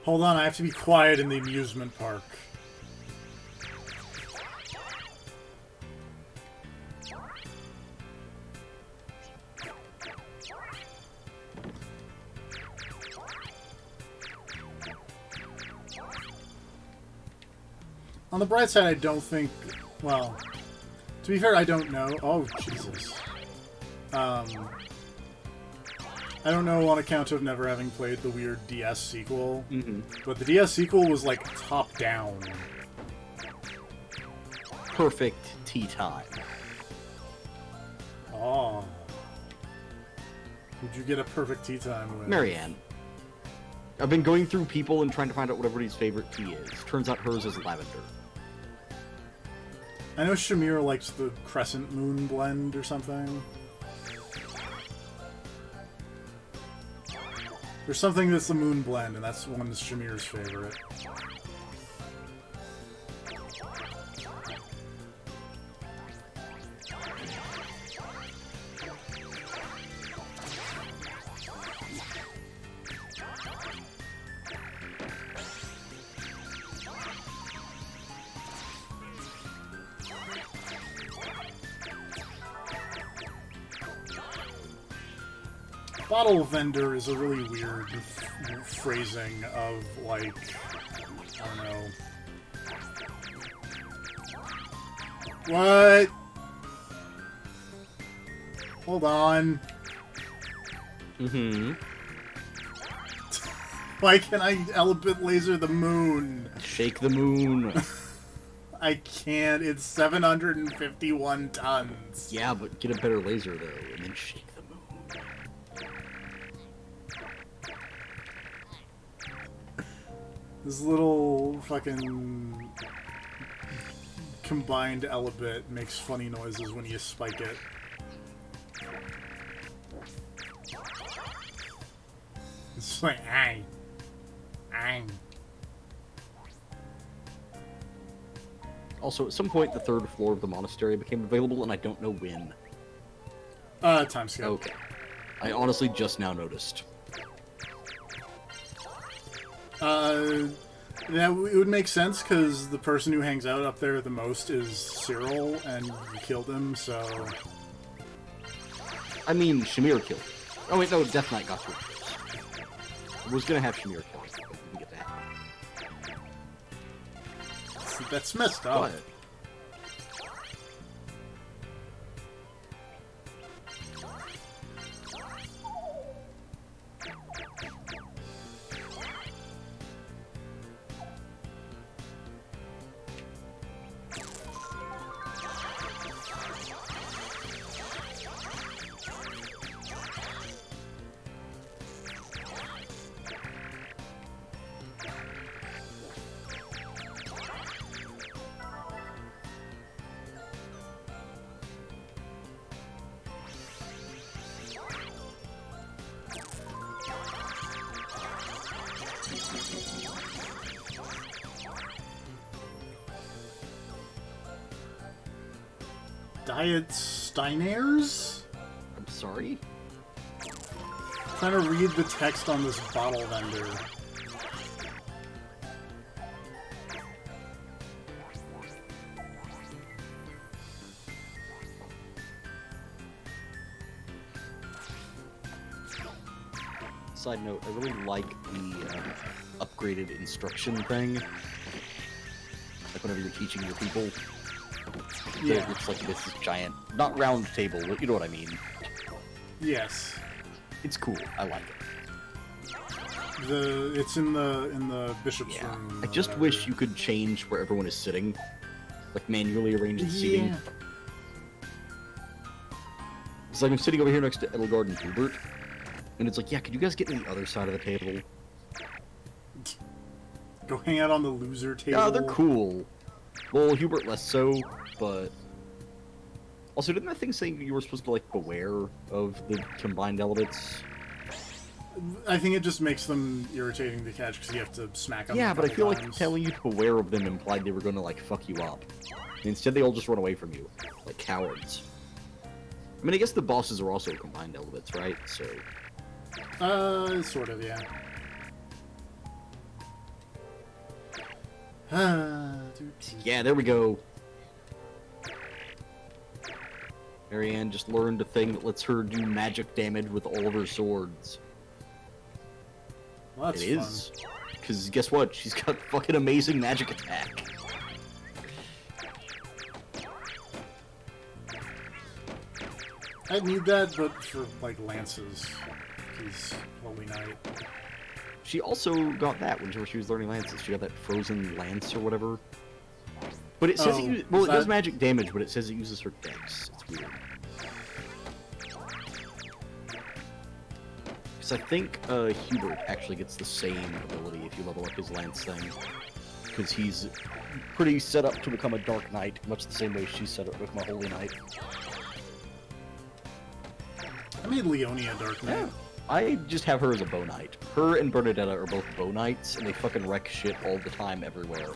Hold on, I have to be quiet in the amusement park. On the bright side, I don't think... Well, to be fair, I don't know. Oh, Jesus. I don't know on account of never having played the weird DS sequel, but the DS sequel was, like, top-down. Perfect tea time. Oh. Who'd you get a perfect tea time with? Marianne. I've been going through people and trying to find out what everybody's favorite tea is. Turns out hers is lavender. I know Shamir likes the Crescent Moon blend or something. There's something that's the Moon blend, and that's one that's Shamir's favorite. Bottle vendor is a really weird phrasing of, like, I don't know. What? Hold on. Why can't I Elebit laser the moon? Shake the moon. I can't. It's 751 tons. Yeah, but get a better laser, though, and then shake the moon. This little fucking combined Elebit makes funny noises when you spike it. It's like, ang. Ang. Also, at some point, the third floor of the monastery became available, and I don't know when. Time skip. Okay. I honestly just now noticed. That it would make sense because the person who hangs out up there the most is Cyril, and you killed him, so. I mean, Shamir killed him. Oh wait, no, Death Knight got through first. I was gonna have Shamir kill him, but we didn't get that. That's messed up. But Diet Steiners? I'm sorry? Trying to read the text on this bottle vendor. Side note, I really like the upgraded instruction thing. Like whenever you're teaching your people. Yeah. It's like this giant, not round table, but you know what I mean. Yes. It's cool. I like it. It's in the bishop's Yeah. room. I just wish you could change where everyone is sitting. Like manually arrange the seating. Yeah. It's like I'm sitting over here next to Edelgard and Hubert. And it's like, yeah, could you guys get to the other side of the table? Go hang out on the loser table. Yeah, they're cool. Well, Hubert less so, but... Also, didn't that thing say you were supposed to, like, beware of the combined Elebits? I think it just makes them irritating to catch because you have to smack them. Yeah, but I feel like times. telling you to beware of them implied they were going to, like, fuck you up. And instead, they all just run away from you. Like cowards. I mean, I guess the bosses are also combined Elebits, right? So... Sort of, yeah. Yeah, there we go. Marianne just learned a thing that lets her do magic damage with all of her swords. Well, that's It fun. is. Because guess what? She's got fucking amazing magic attack. I'd need that, but for, like, lances. He's Holy Knight. She also got that when she was learning lances. She got that frozen lance or whatever. But it says it does that... magic damage, but it says it uses her dex. It's weird. Because I think Hubert actually gets the same ability if you level up his lance thing. Because he's pretty set up to become a Dark Knight, much the same way she's set up to become a Holy Knight. I made Leonia Dark Knight. Yeah. I just have her as a bow knight. Her and Bernadetta are both bow knights, and they fucking wreck shit all the time everywhere.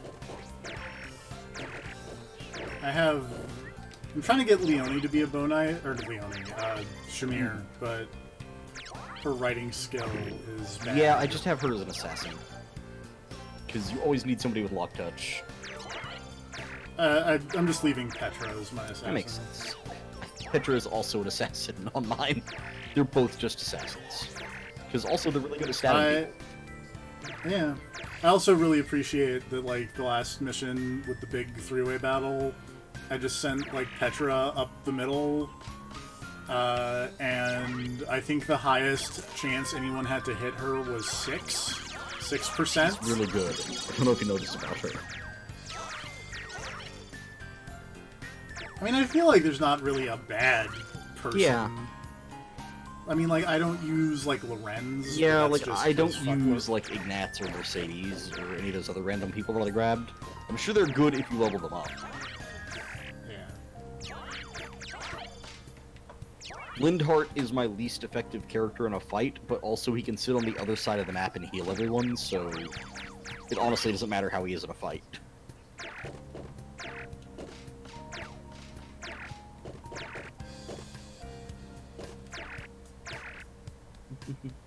I'm trying to get Leonie to be a bow knight, or Leonie, Shamir, but her writing skill is bad. Yeah, I just have her as an assassin. Because you always need somebody with lock touch. I'm just leaving Petra as my assassin. That makes sense. Petra is also an assassin on mine. They're both just assassins. Because also they're really good at stabbing people. Yeah. I also really appreciate that, like, the last mission with the big three-way battle, I just sent, like, Petra up the middle, and I think the highest chance anyone had to hit her was 6%. She's really good. I don't know if you noticed about her. I mean, I feel like there's not really a bad person. Yeah. I mean, like, I don't use, like, Lorenz. Yeah, but like, that's just I don't 'cause fuck use, with- like, Ignatz or Mercedes or any of those other random people that I grabbed. I'm sure they're good if you level them up. Yeah. Lindhart is my least effective character in a fight, but also he can sit on the other side of the map and heal everyone, so it honestly doesn't matter how he is in a fight.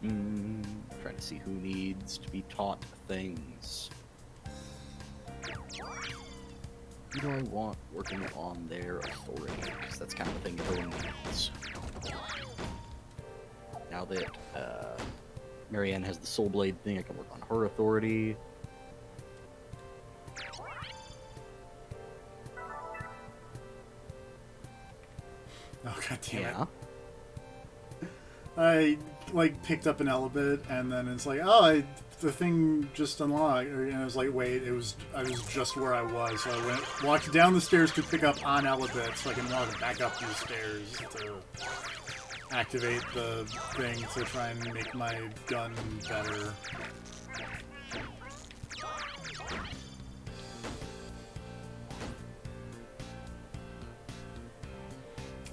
Trying to see who needs to be taught things. Who do I want working on their authority? Because that's kind of the thing everyone needs. Now that Marianne has the Soul Blade thing, I can work on her authority. Oh, god damn it. Yeah. I, like, picked up an Elebit, and then it's like, oh, the thing just unlocked. And I was like, wait, I was just where I was. So I walked down the stairs to pick up on Elebit, so I can walk back up these stairs to activate the thing to try and make my gun better.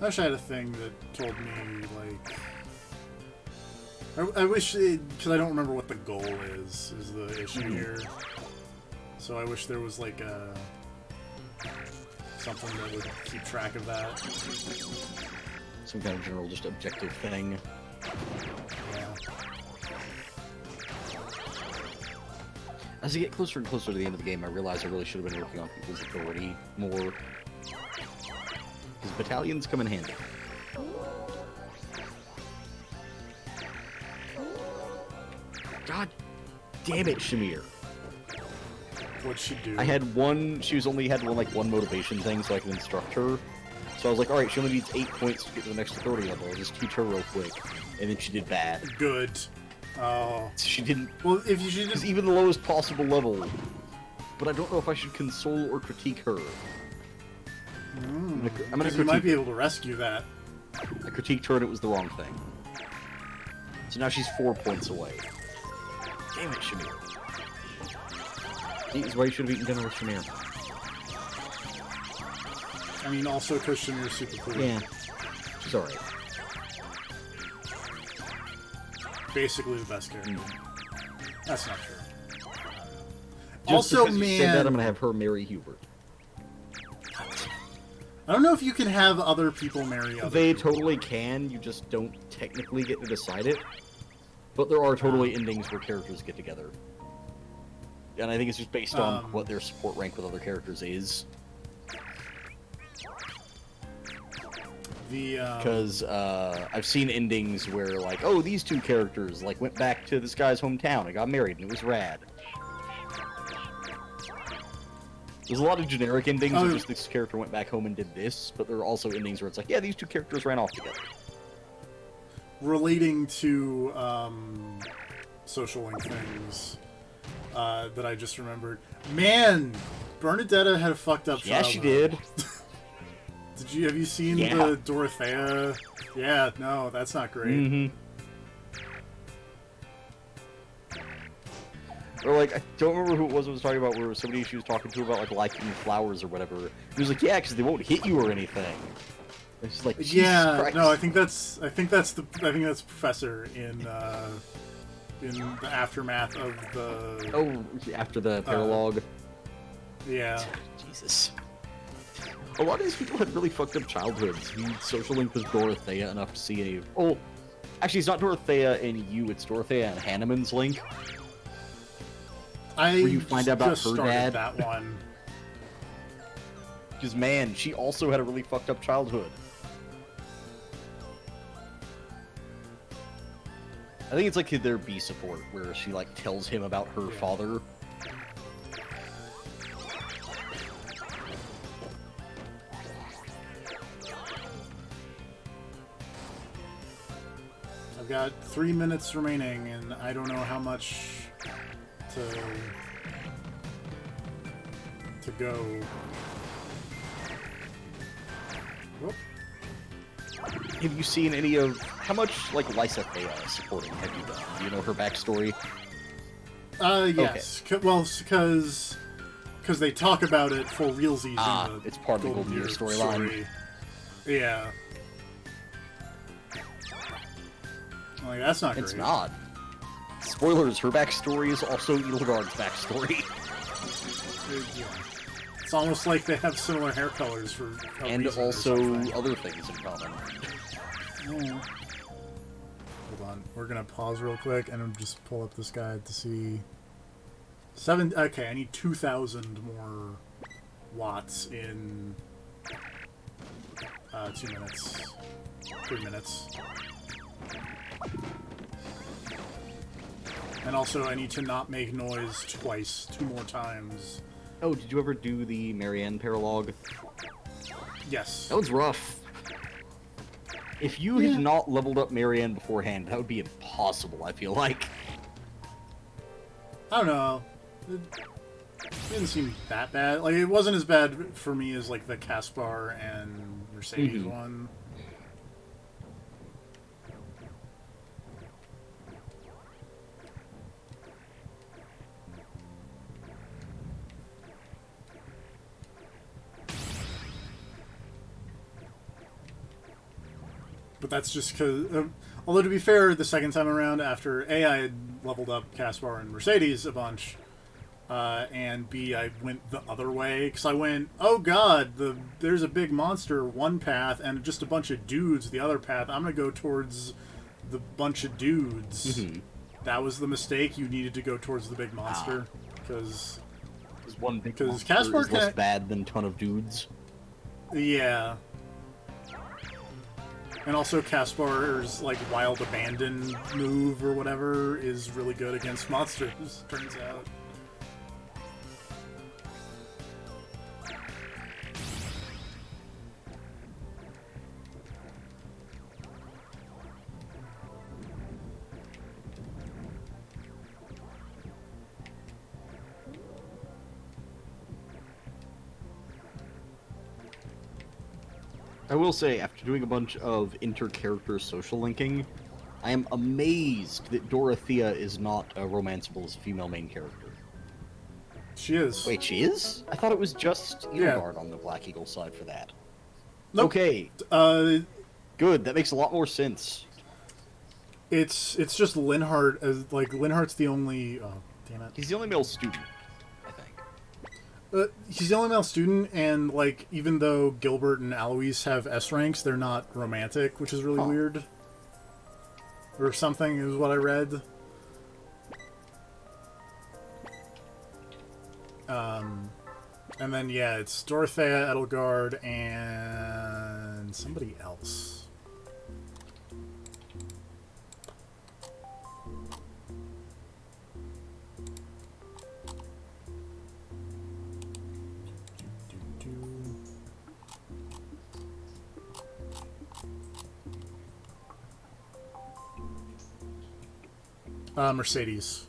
I wish I had a thing that told me, like... I wish, because I don't remember what the goal is the issue here. So I wish there was, like, something that would keep track of that. Some kind of general, just objective thing. Yeah. As I get closer and closer to the end of the game, I realize I really should have been working on people's authority more. Because battalions come in handy. God damn it, Shamir. What'd she do? I had one, she only had one motivation thing so I could instruct her. So I was like, alright, she only needs 8 points to get to the next authority level. I'll just teach her real quick. And then she did bad. Good. Oh. She didn't... Well, if you should She's just... even the lowest possible level. But I don't know if I should console or critique her. I'm gonna you might be able to rescue that. I critiqued her and it was the wrong thing. So now she's 4 points away. Damn it, Shamir. See, this is why you should have eaten dinner with Shamir. I mean, also because Shamir's super cool. Yeah. She's alright. Basically the best character. That's not true. Just Also, because you said that, I'm gonna have her marry Hubert. I don't know if you can have other people marry other They people. totally can, you just don't technically get to decide it. But there are totally endings where characters get together. And I think it's just based on what their support rank with other characters is. Because I've seen endings where, like, oh, these two characters, like, went back to this guy's hometown and got married, and it was rad. There's a lot of generic endings where just this character went back home and did this, but there are also endings where it's like, yeah, these two characters ran off together. Relating to social link things that I just remembered. Man, Bernadetta had a fucked up childhood. Yeah, she did. Have you seen the Dorothea? Yeah, no, that's not great. Mm-hmm. Or, like, I don't remember who it was talking about, where somebody she was talking to about, like, liking flowers or whatever. He was like, yeah, because they won't hit you or anything. It's just like, yeah, Christ. no, I think that's Professor in the aftermath of the... Oh, after the paralogue. Yeah. Jesus. A lot of these people had really fucked up childhoods. The social link was Dorothea enough to see any... Oh, actually, it's not Dorothea and you, it's Dorothea and Hanneman's link. Where you find out about her dad. That one. Because, man, she also had a really fucked up childhood. I think it's like their B support, where she, like, tells him about her father. I've got 3 minutes remaining, and I don't know how much to go. Whoop. Have you seen any of... How much, like, Lysethea supporting have you done? Do you know her backstory? Yes. Okay. Well, because they talk about it for realsies in the it's part of the Golden Year storyline. Yeah. Like, that's not It's great. not. Spoilers, her backstory is also Edelgard's backstory. Yeah. It's almost like they have similar hair colors for a And reason or also something. other things in common. Oh. Hold on. We're gonna pause real quick and just pull up this guide to see. Okay, I need 2,000 more watts in 2 minutes, 3 minutes. And also, I need to not make noise twice, 2 more times. Oh, did you ever do the Marianne paralogue? Yes. That was rough. If you had not leveled up Marianne beforehand, that would be impossible, I feel like. I don't know. It didn't seem that bad. Like, it wasn't as bad for me as, like, the Caspar and Mercedes one. But that's just because... although, to be fair, the second time around, after A, I had leveled up Caspar and Mercedes a bunch, and B, I went the other way, because I went, oh god, there's a big monster one path, and just a bunch of dudes the other path. I'm going to go towards the bunch of dudes. That was the mistake. You needed to go towards the big monster, because... one big monster Caspar is less bad than ton of dudes. Yeah. And also Caspar's, like, wild abandon move or whatever is really good against monsters, turns out. I will say, after doing a bunch of inter-character social linking, I am amazed that Dorothea is not romanceable as a female main character. She is. Wait, she is? I thought it was just Edelgard on the Black Eagle side for that. Nope. Okay. Good, that makes a lot more sense. It's just Linhardt, as like, Linhardt's the only... Oh, damn it. He's the only male student, I think. He's the only male student, and, like, even though Gilbert and Alois have S ranks, they're not romantic, which is really weird. Or something, is what I read. And then, yeah, it's Dorothea, Edelgard, and somebody else. Mercedes.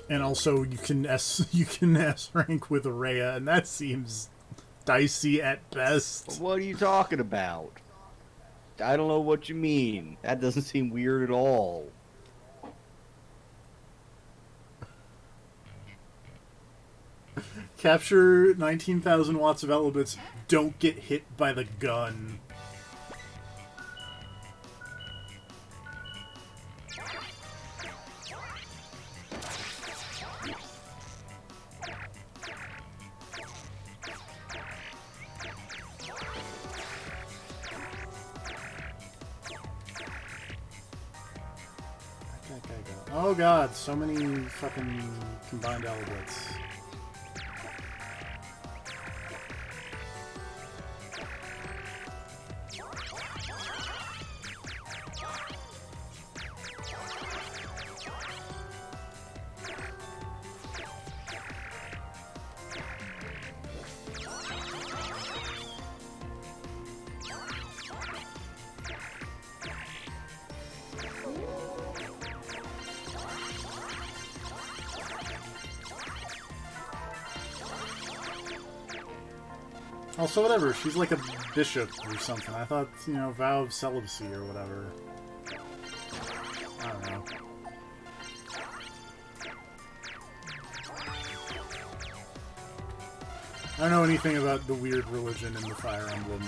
And also, you can S rank with Rhea, and that seems dicey at best. What are you talking about? I don't know what you mean. That doesn't seem weird at all. Capture 19,000 watts of Elebits. Don't get hit by the gun. Oh god, so many fucking combined Elebits. Also, whatever, she's like a bishop or something. I thought, you know, vow of celibacy or whatever. I don't know. I don't know anything about the weird religion in the Fire Emblem.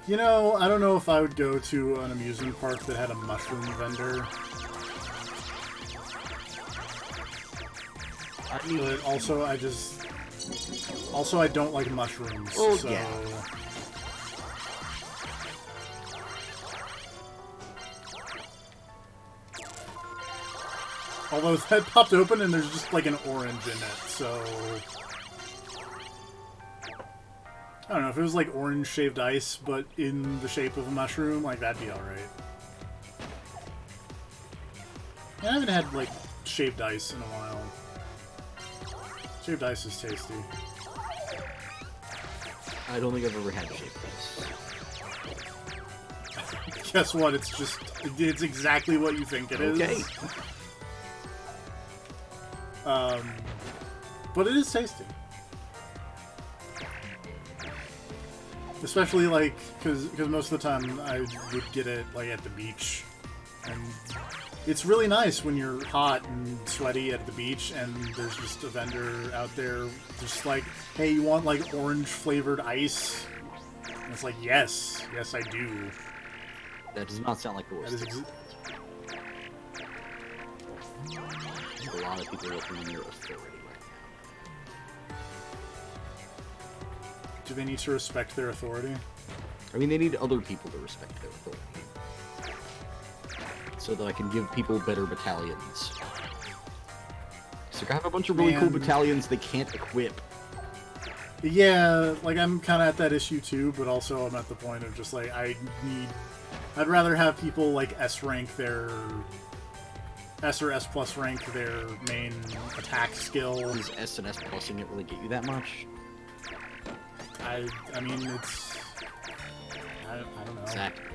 You know, I don't know if I would go to an amusement park that had a mushroom vendor. But also, I don't like mushrooms, Oh, so... yeah. Although that popped open and there's just like an orange in it, so... I don't know, if it was like orange shaved ice, but in the shape of a mushroom, like, that'd be alright. I haven't had, like, shaved ice in a while. Shaved ice is tasty. I don't think I've ever had shaved ice. Guess what? It's exactly what you think it is. Okay. But it is tasty. Especially, like, because most of the time I would get it, like, at the beach. And it's really nice when you're hot and sweaty at the beach and there's just a vendor out there just like, hey, you want, like, orange-flavored ice? And it's like, yes. Yes, I do. That does not sound like the worst. That is A lot of people looking in your authority right now. Do they need to respect their authority? I mean, they need other people to respect their authority. So that I can give people better battalions. So I have a bunch of really cool battalions they can't equip. Yeah, like, I'm kind of at that issue too, but also I'm at the point of just like, I'd rather have people like S rank their... S or S plus rank their main attack skill. Is S and S plusing it really get you that much? I mean, it's... I don't know. Exactly.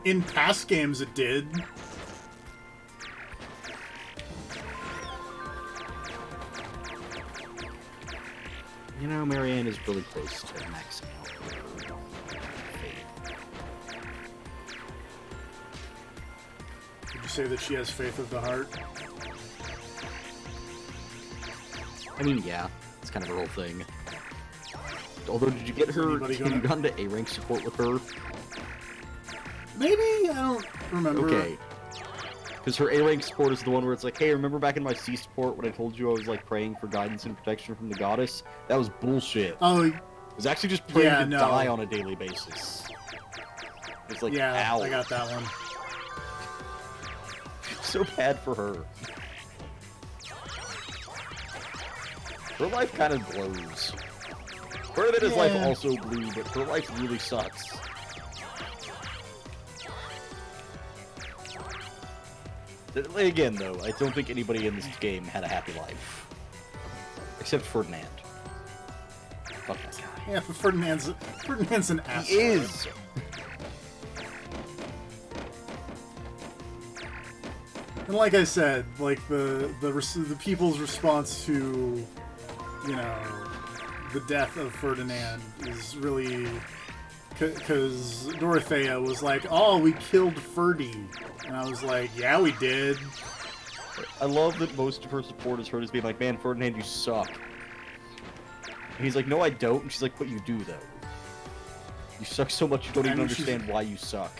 In past games it did. You know, Marianne is really close to maxing out her faith. Would you say that she has faith of the heart? I mean, yeah, it's kind of her whole thing. Although, did you get her? Have you gone to A rank support with her? Maybe? I don't remember. Okay. Because her A rank support is the one where it's like, hey, remember back in my C support when I told you I was like praying for guidance and protection from the goddess? That was bullshit. Oh, I was actually just praying to die on a daily basis. It's like, yeah, ow. I got that one. So bad for her. Her life kind of blows. Bernadette's life also blew, but her life really sucks. Again, though, I don't think anybody in this game had a happy life. Except Ferdinand. Fuck that guy. Yeah, but Ferdinand's an asshole. He is! And like I said, like the people's response to, you know, the death of Ferdinand is really because Dorothea was like, "Oh, we killed Ferdy," and I was like, "Yeah, we did." I love that most of her support is heard as being like, "Man, Ferdinand, you suck." And he's like, "No, I don't." And she's like, "But you do, though. You suck so much you don't even understand why you suck."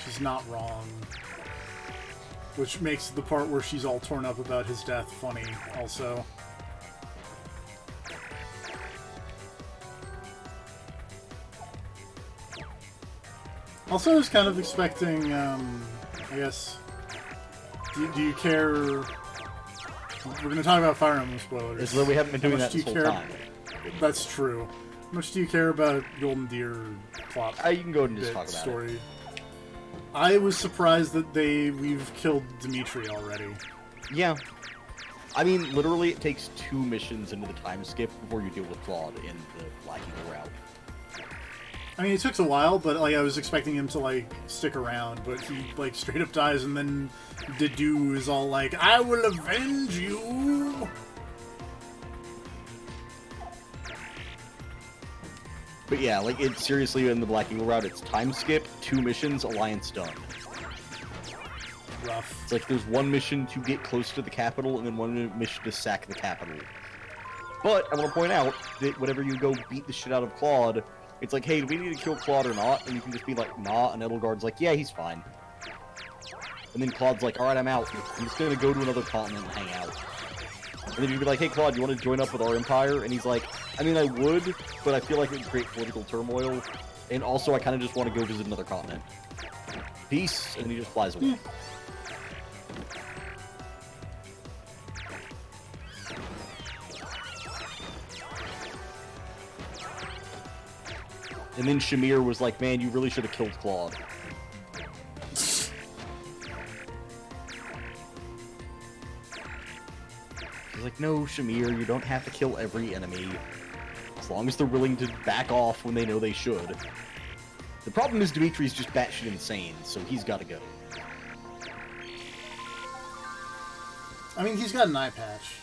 She's not wrong. Which makes the part where she's all torn up about his death funny, also. Also, I was kind of expecting, I guess... Do you care... We're going to talk about Fire Emblem spoilers. As though we haven't been doing that this whole time. That's true. How much do you care about Golden Deer plot? You can go ahead and just talk about story? it. I was surprised that we've killed Dimitri already. Yeah. I mean, literally, it takes 2 missions into the time skip before you deal with Claude in the Black Eagle route. I mean, it took a while, but like I was expecting him to like stick around, but he like straight up dies, and then Dedue is all like, "I will avenge you." But yeah, like, it's seriously in the Black Eagle route, it's time skip, 2 missions, alliance done. Rough. It's like there's 1 mission to get close to the capital, and then 1 mission to sack the capital. But I want to point out that whenever you go beat the shit out of Claude, It's like, hey, do we need to kill Claude or not? And you can just be like, nah, and Edelgard's like, yeah, he's fine. And then Claude's like, alright, I'm out. I'm just gonna go to another continent and hang out. And then you'd be like, hey, Claude, you want to join up with our empire? And he's like, I mean, I would, but I feel like it would create political turmoil. And also, I kind of just want to go visit another continent. Peace, and he just flies away. And then Shamir was like, man, you really should have killed Claude. He's like, no, Shamir, you don't have to kill every enemy. As long as they're willing to back off when they know they should. The problem is Dimitri's just batshit insane, so he's gotta go. I mean, he's got an eye patch.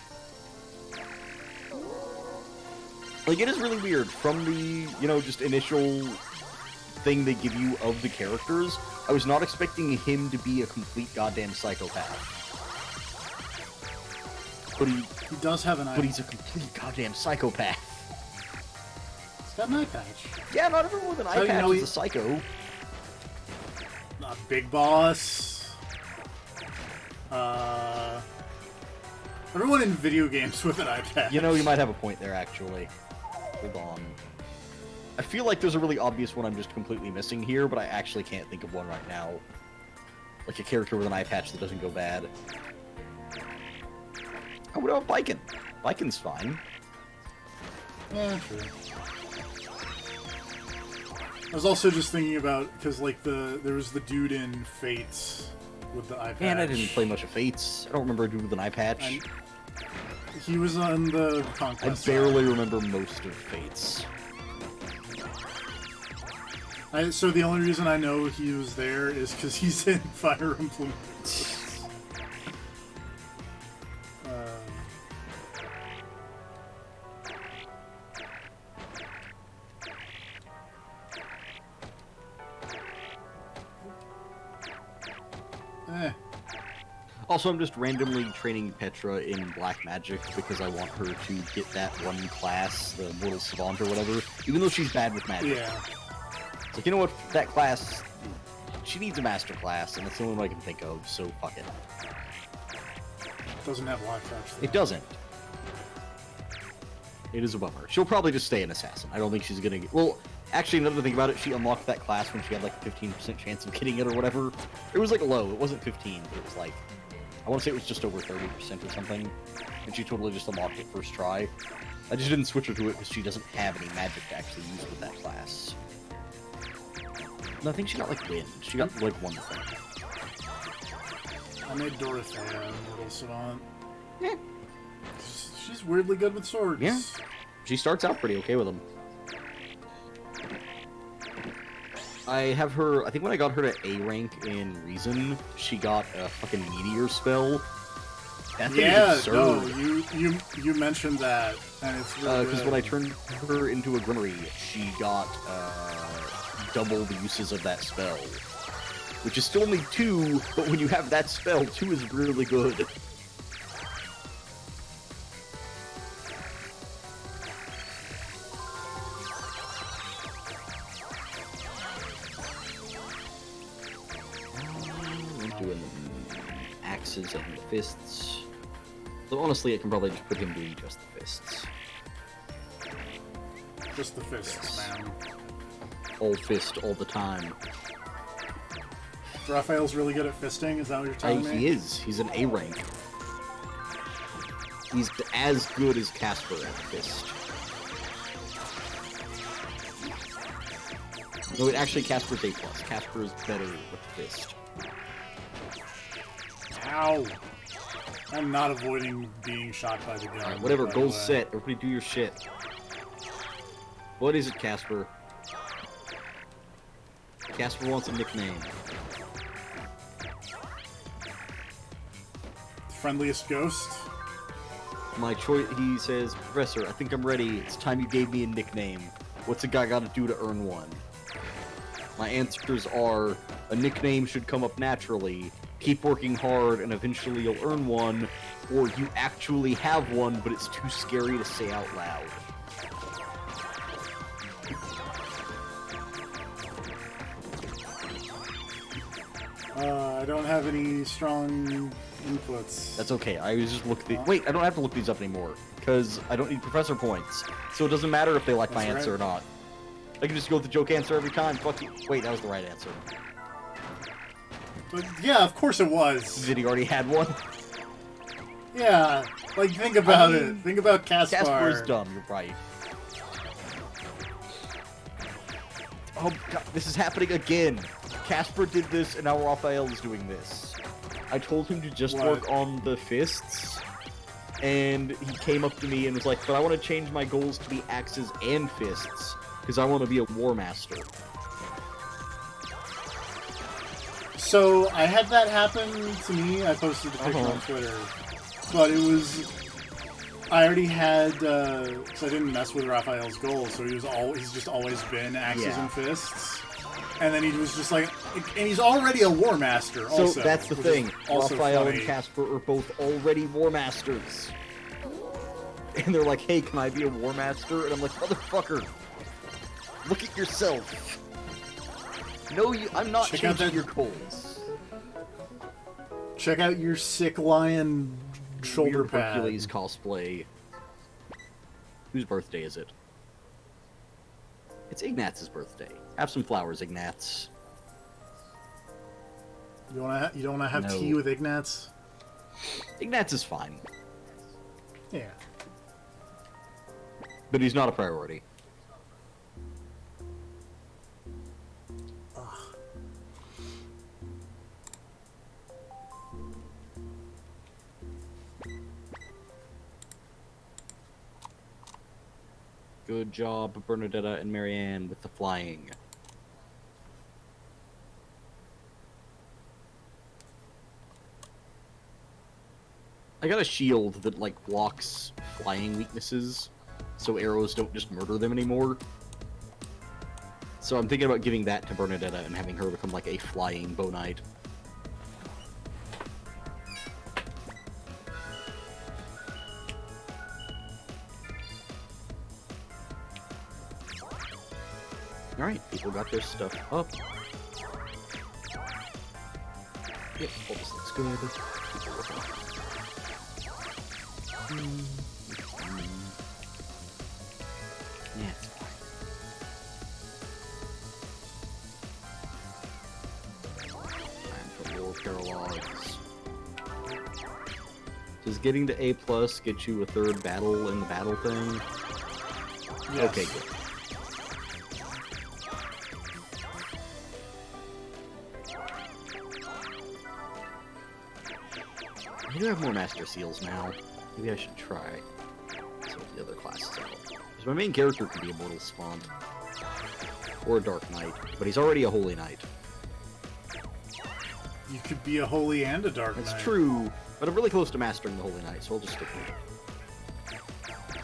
Like, it is really weird. From the, you know, just initial thing they give you of the characters, I was not expecting him to be a complete goddamn psychopath. But he does have an eye patch. But he's a complete goddamn psychopath. He's got an eye patch. Yeah, not everyone with an eye patch is a psycho. Not Big Boss. Everyone in video games with an eye patch. You know, you might have a point there, actually. Hold on. I feel like there's a really obvious one I'm just completely missing here, but I actually can't think of one right now. Like a character with an eye patch that doesn't go bad. Oh, what about Biken? Biken's fine. Yeah, true. I was also just thinking about, because, like, there was the dude in Fates with the eye patch. Man, I didn't play much of Fates. I don't remember a dude with an eye patch. He was on the Conquest. I barely remember most of Fates. So the only reason I know he was there is because he's in Fire Emblem. Also, I'm just randomly training Petra in Black Magic because I want her to get that one class, the Mortal Savant or whatever, even though she's bad with magic. Yeah. It's like, you know what, that class, she needs a master class, and that's the only one I can think of, so fuck it. Doesn't have life touch. It doesn't. It is a bummer. She'll probably just stay an assassin. I don't think she's gonna get... Well, actually, another thing about it, she unlocked that class when she had like a 15% chance of getting it or whatever. It was like low. It wasn't 15, but it was like... I want to say it was just over 30% or something. And she totally just unlocked it first try. I just didn't switch her to it because she doesn't have any magic to actually use with that class. No, I think she got like wind. She got like one thing. I made Dorothea Mortal Savant. Yeah. She's weirdly good with swords. Yeah. She starts out pretty okay with them. I have her, I think when I got her to A rank in Reason, she got a fucking meteor spell. That thing is absurd. No, you mentioned that, and it's really because when I turned her into a Grimoire, she got double the uses of that spell. Which is still only 2, but when you have that spell, 2 is really good. Doing axes and fists. So honestly, I can probably just put him doing just the fists. Just the fists, man. All fist, all the time. Raphael's really good at fisting, is that what you're telling me? He is. He's an A rank. He's as good as Casper at fist. No, wait, actually, Casper's A+. Casper is better with fist. Ow! I'm not avoiding being shot by the gun. Alright, whatever, goal set. Everybody do your shit. What is it, Casper? Casper wants a nickname. Friendliest ghost? My choice, he says, Professor, I think I'm ready. It's time you gave me a nickname. What's a guy gotta do to earn one? My answers are, a nickname should come up naturally, keep working hard, and eventually you'll earn one, or you actually have one, but it's too scary to say out loud. I don't have any strong inputs. That's okay. I was just looking. Wait, I don't have to look these up anymore because I don't need professor points. So it doesn't matter if they like my answer or not. I can just go with the joke answer every time. Fuck you. Wait, that was the right answer. But yeah, of course it was. Did he already had one? Yeah, like think about it. Think about Caspar. Caspar's dumb. You're right. Oh god, this is happening again. Caspar did this, and now Raphael is doing this. I told him to just work on the fists, and he came up to me and was like, but I want to change my goals to be axes and fists, because I want to be a war master. So, I had that happen to me. I posted the picture on Twitter. But it was... I already had... so I didn't mess with Raphael's goals, so he's just always been axes and fists. And then he was just like... And he's already a war master, also. So, that's the thing. Raphael and Caspar are both already war masters. And they're like, hey, can I be a war master? And I'm like, motherfucker, look at yourself. No, I'm not changing your goals. Check out your sick lion shoulder Weird pad. Hercules cosplay. Whose birthday is it? It's Ignat's birthday. Have some flowers, Ignat's. You don't wanna have tea with Ignat's? Ignat's is fine. Yeah. But he's not a priority. Good job, Bernadetta and Marianne, with the flying. I got a shield that, like, blocks flying weaknesses, so arrows don't just murder them anymore. So I'm thinking about giving that to Bernadetta and having her become, like, a flying bow knight. Alright, people got their stuff up. Yep, all this looks good. People looking up. Yeah, it's fine. Time for more paralogs. Does getting to A+ get you a third battle in the battle thing? Yes. Okay, good. I do have more Master Seals now. Maybe I should try some of the other classes out. Because my main character could be a Mortal Spawn. Or a Dark Knight. But he's already a Holy Knight. You could be a Holy and a Dark Knight. That's true, but I'm really close to mastering the Holy Knight, so I'll just stick with it.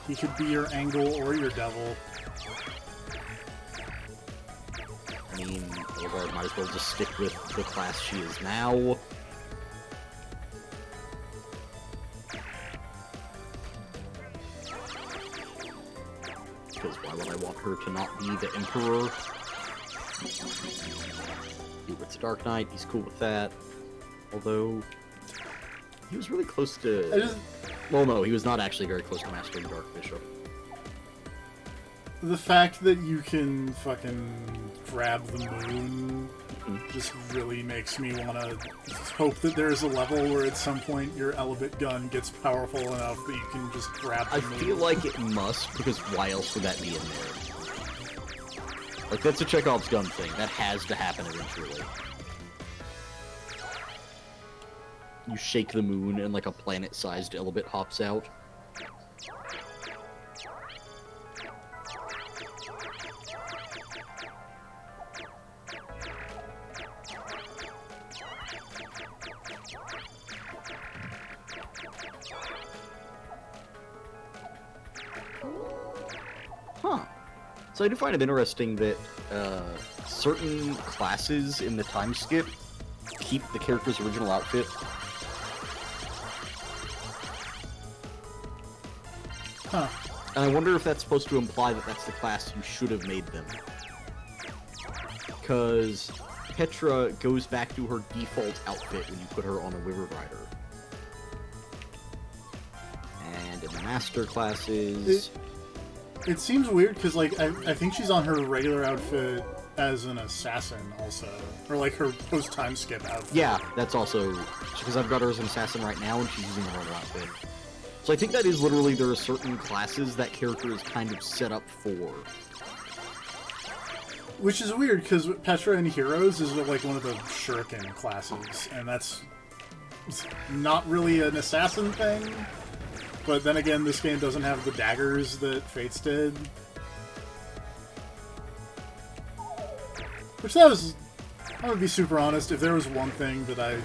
He could be your Angle or your Devil. I mean, Eldar might as well just stick with the class she is now. Because why would I want her to not be the Emperor? It's Dark Knight, he's cool with that. Although, he was really close to... Well, no, he was not actually very close to mastering Dark Bishop. The fact that you can fucking grab the moon just really makes me want to hope that there's a level where at some point your Elebit gun gets powerful enough that you can just grab the moon. I feel like it must, because why else would that be in there? Like, that's a Chekhov's gun thing. That has to happen eventually. You shake the moon and, like, a planet-sized Elebit hops out. Huh. So I do find it interesting that certain classes in the time skip keep the character's original outfit. Huh. And I wonder if that's supposed to imply that that's the class you should have made them. Because Petra goes back to her default outfit when you put her on a Wyvern Rider. And in the master classes... It seems weird, because, like, I think she's on her regular outfit as an assassin, also. Or, like, her post-time skip outfit. Yeah, that's also... Because I've got her as an assassin right now, and she's using her own outfit. So I think that is literally, there are certain classes that character is kind of set up for. Which is weird, because Petra in Heroes is, like, one of the shuriken classes, and that's not really an assassin thing. But then again, this game doesn't have the daggers that Fates did. Which that was... I'm gonna be super honest, if there was one thing that I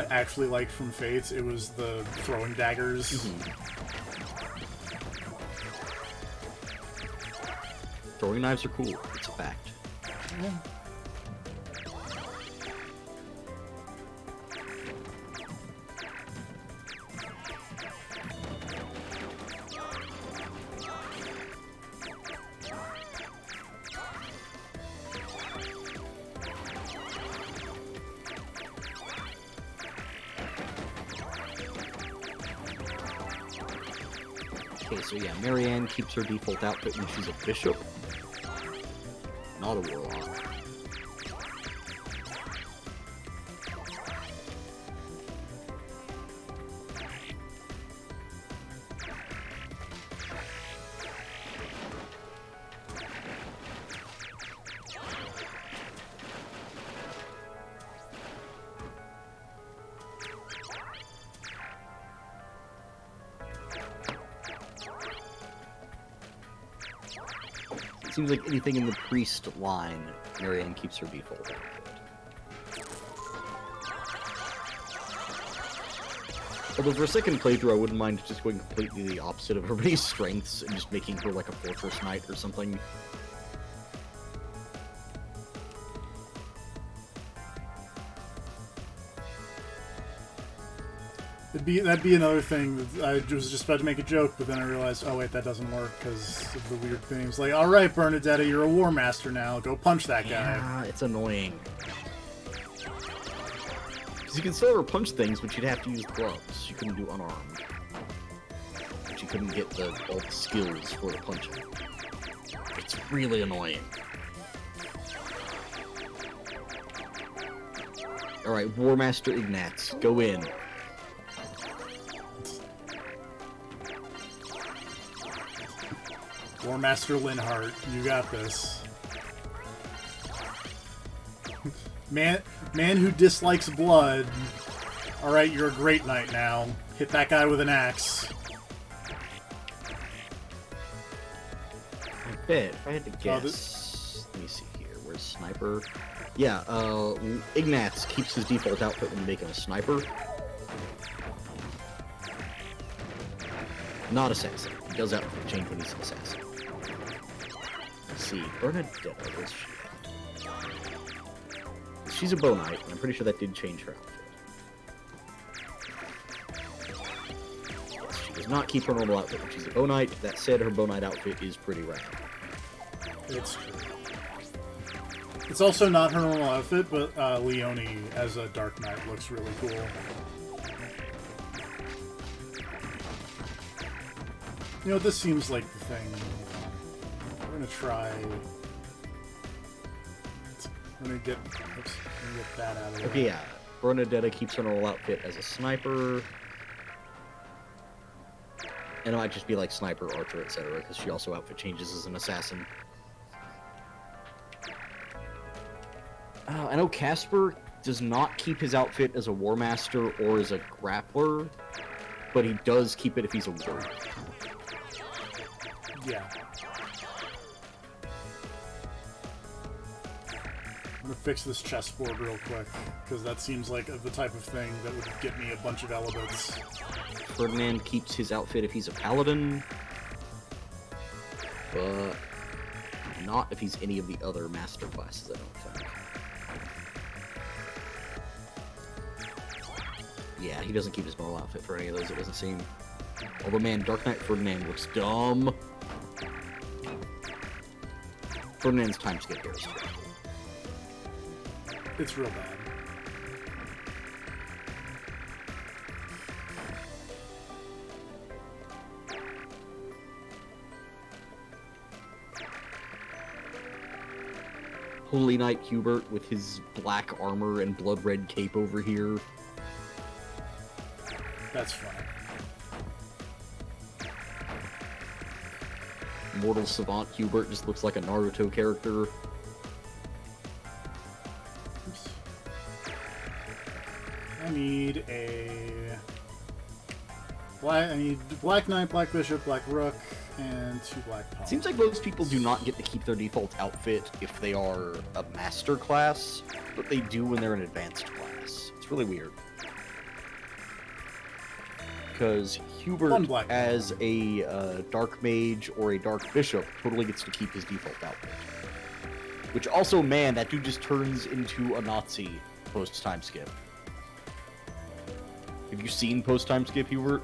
actually liked from Fates, it was the throwing daggers. Mm-hmm. Throwing knives are cool, it's a fact. Yeah. Okay, so yeah, Marianne keeps her default outfit when she's a bishop, not a warlock. Seems like anything in the priest line, Marianne keeps her default outfit. Although for a second playthrough, I wouldn't mind just going completely the opposite of everybody's strengths and just making her like a fortress knight or something. That'd be another thing. I was just about to make a joke, but then I realized, oh wait, that doesn't work because of the weird things. Like, all right, Bernadetta, you're a war master now. Go punch that guy. Yeah, it's annoying. Because you can still ever punch things, but you'd have to use gloves. You couldn't do unarmed. But you couldn't get all the skills for the punching. It's really annoying. Alright, War Master Ignatz, go in. War Master Linhart, you got this. Man who dislikes blood. Alright, you're a great knight now. Hit that guy with an axe. I bet, if I had to guess... Let me see here, where's Sniper? Yeah, Ignatz keeps his default outfit when you make him a Sniper. Not Assassin. He does outfit change when he's an Assassin. Let's see, Bernadetta, where's she at? She's a Bow Knight, and I'm pretty sure that did change her outfit. Yes, she does not keep her normal outfit when she's a Bow Knight. That said, her Bow Knight outfit is pretty rad. It's true. It's also not her normal outfit, but Leone as a Dark Knight looks really cool. You know, this seems like the thing. We're gonna try... I'm gonna get that out of there. Okay, yeah. Bernadetta keeps her normal outfit as a Sniper. And it might just be like Sniper, Archer, etc., because she also outfit changes as an Assassin. I know Casper does not keep his outfit as a War Master or as a Grappler, but he does keep it if he's a Warrior. Yeah. I'm gonna fix this chessboard real quick, because that seems like the type of thing that would get me a bunch of Elebits. Ferdinand keeps his outfit if he's a Paladin, but not if he's any of the other Master classes, I don't think. Yeah, he doesn't keep his normal outfit for any of those, it doesn't seem. Although, man, Dark Knight Ferdinand looks dumb. Ferdinand's time skip here is It's real bad. Holy Knight Hubert with his black armor and blood red cape over here. That's fine. Mortal Savant Hubert just looks like a Naruto character. Oops. I need a I need Black Knight, Black Bishop, Black Rook, and 2 Black Pawns. Seems like most people do not get to keep their default outfit if they are a master class, but they do when they're an advanced class. It's really weird. Because Hubert, as a Dark Mage or a Dark Bishop, totally gets to keep his default outfit. Which also, man, that dude just turns into a Nazi post-time skip. Have you seen post-time skip, Hubert?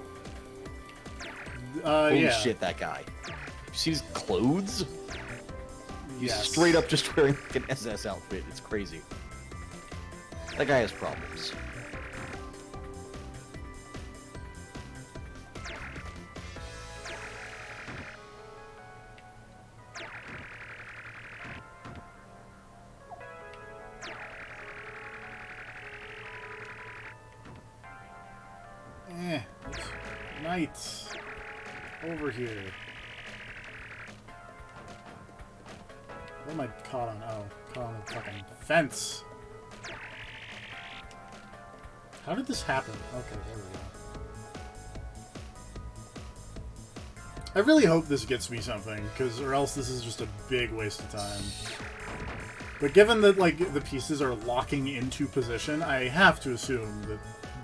Holy yeah. shit, that guy. You see his clothes? He's Yes. straight up just wearing like an SS outfit. It's crazy. That guy has problems. Knight. Over here. What am I caught on? Oh, caught on the fucking fence. How did this happen? Okay, there we go. I really hope this gets me something, or else this is just a big waste of time. But given that, like, the pieces are locking into position, I have to assume that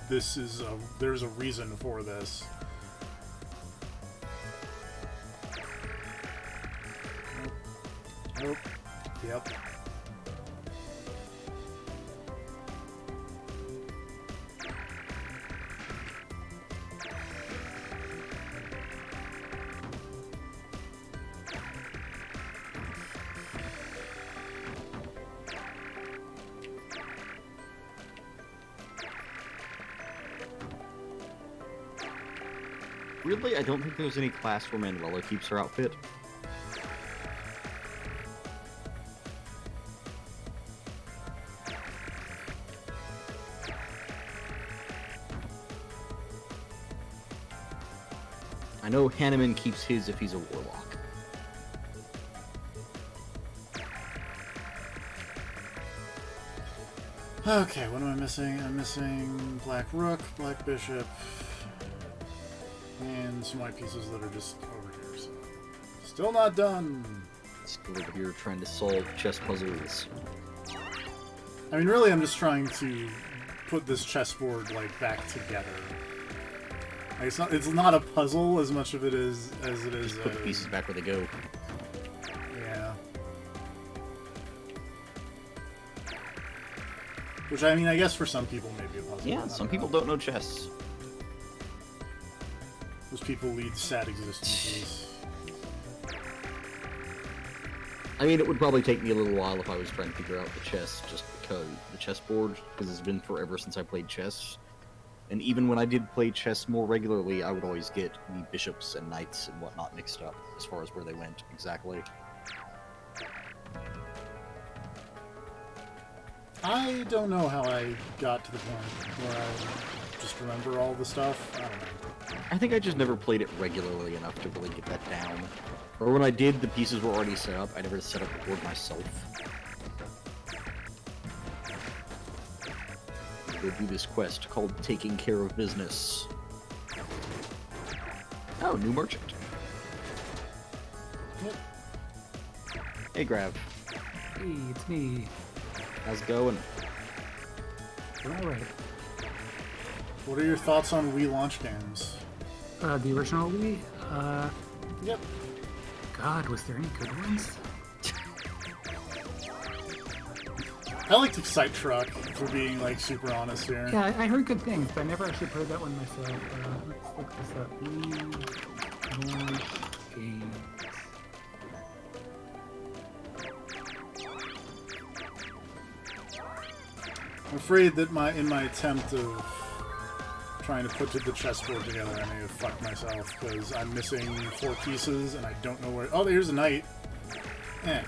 this is there's a reason for this. Nope. Yep. Weirdly, I don't think there's any class where Manuela keeps her outfit. I know Hanneman keeps his if he's a warlock. Okay, what am I missing? I'm missing Black Rook, Black Bishop, and some white pieces that are just over here. So. Still not done! Still over here trying to solve chess puzzles. I mean, really, I'm just trying to put this chessboard, like, back together. Like, it's not a puzzle as much of it is as it is. Just put the pieces back where they go. Yeah. Which, I mean, I guess for some people may be a puzzle. Yeah, some people don't know chess. Those people lead sad existences. I mean, it would probably take me a little while if I was trying to figure out the chess, just because the chessboard, because it's been forever since I played chess. And even when I did play chess more regularly, I would always get the bishops and knights and whatnot mixed up as far as where they went exactly. I don't know how I got to the point where I just remember all the stuff. I don't know. I think I just never played it regularly enough to really get that down. Or when I did, the pieces were already set up. I never set up the board myself. Go do this quest called Taking Care of Business. Oh, new merchant. Yep. Hey, Grav. Hey, it's me. How's it going? Alright. What are your thoughts on Wii launch games? The original Wii? Yep. God, was there any good ones? I liked Excite Truck, for being, like, super honest here. Yeah, I heard good things, but I never actually played that one myself. Let's look this up. Wii launch games. I'm afraid that in my attempt of trying to put the chessboard together, I may have fucked myself, because I'm missing 4 pieces, and I don't know where... Oh, there's a knight. Eh.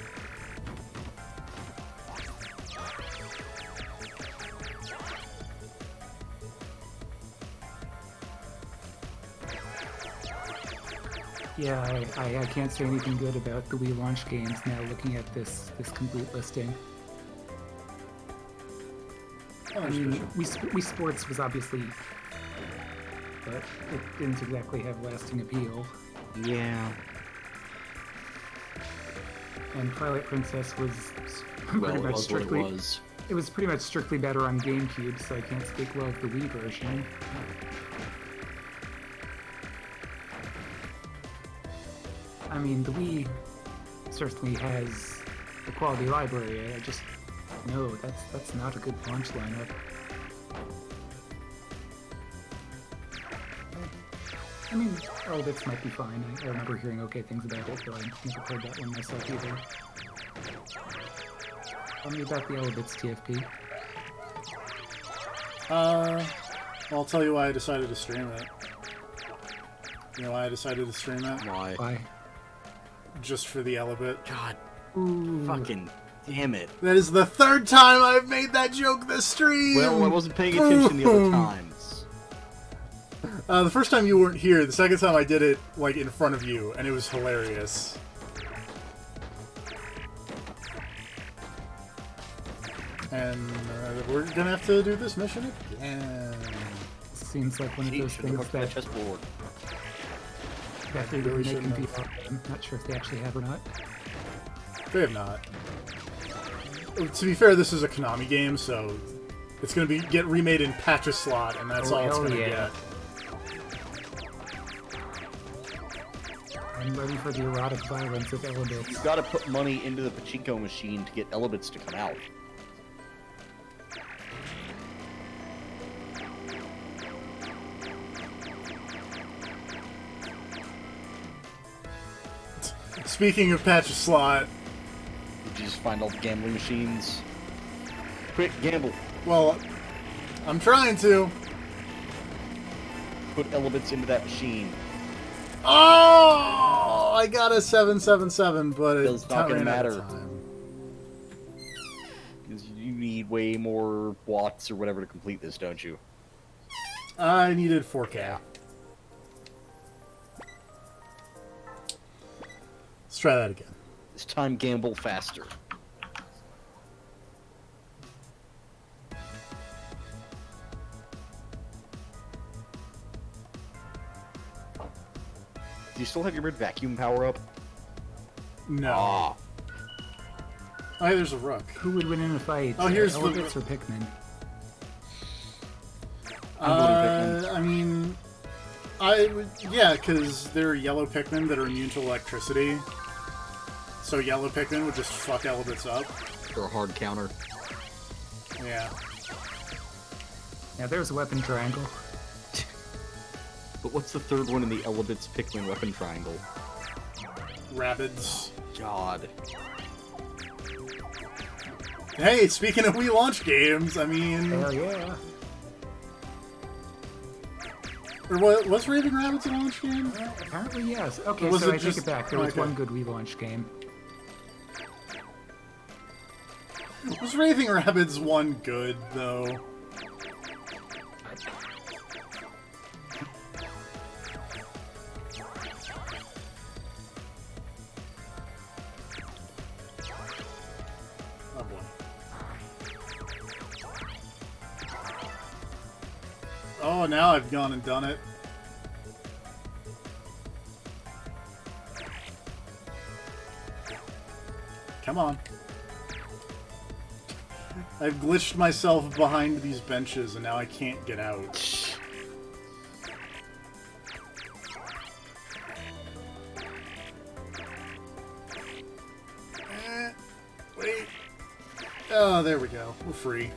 Yeah, I can't say anything good about the Wii launch games now looking at this complete listing. Oh, I there's mean, Bishop. Wii Sports was obviously... but it didn't exactly have lasting appeal. Yeah. And Twilight Princess was Well, pretty it much was strictly... what it was. It was pretty much strictly better on GameCube, so I can't speak well of the Wii version. I mean, the Wii certainly has a quality library. I just no, that's not a good launch lineup. I mean, Elebits might be fine. I remember hearing okay things about it, though I never played that one myself either. Tell me about the Elebits TFP. Well, I'll tell you why I decided to stream it. You know why I decided to stream it? Why? Why? Just for the Elebit. God Ooh. fucking damn it. That is the 3rd time I've made that joke this stream! Well, I wasn't paying attention the other times. The first time you weren't here, the second time I did it, like, in front of you, and it was hilarious. And we're gonna have to do this mission again. Seems like one of Gee, those should've things hooked that that chessboard. they're Really making shouldn't VR. I'm not sure if they actually have or not. They have not. To be fair, this is a Konami game, so it's gonna get remade in patch a slot, and that's Oh, all it's hell gonna yeah. get. I'm ready for the erotic violence of Elebits. You've got to put money into the pachinko machine to get Elebits to come out. Speaking of patch a slot, Did you just find all the gambling machines? Quick, gamble. well, I'm trying to. Put Elebits into that machine. Oh, I got a 777, but It's it's not gonna ran out of matter. time. Because you need way more watts or whatever to complete this, don't you? I needed 4K. Yeah. Let's try that again. This time, gamble faster. Do you still have your red vacuum power up? No. Ah. Oh, hey, there's a rook. Who would win in a fight? Oh, here's the- Elebits or Pikmin? I mean, yeah, because they're yellow Pikmin that are immune to electricity. So yellow Pikmin would just fuck Elebits up. Or a hard counter. Yeah. Yeah, there's a weapon triangle. But what's the third one in the Elebits Pikmin weapon triangle? Rabbids. God. Hey, speaking of Wii launch games, I mean... Hell yeah. Or was Raving Rabbids a launch game? Apparently, yes. Okay, Or was so it I take just- it back. There was okay. one good Wii launch game. Was Raving Rabbids one good, though? Oh boy. Oh, now I've gone and done it. Come on. I've glitched myself behind these benches and now I can't get out. Wait. Oh, there we go. We're free.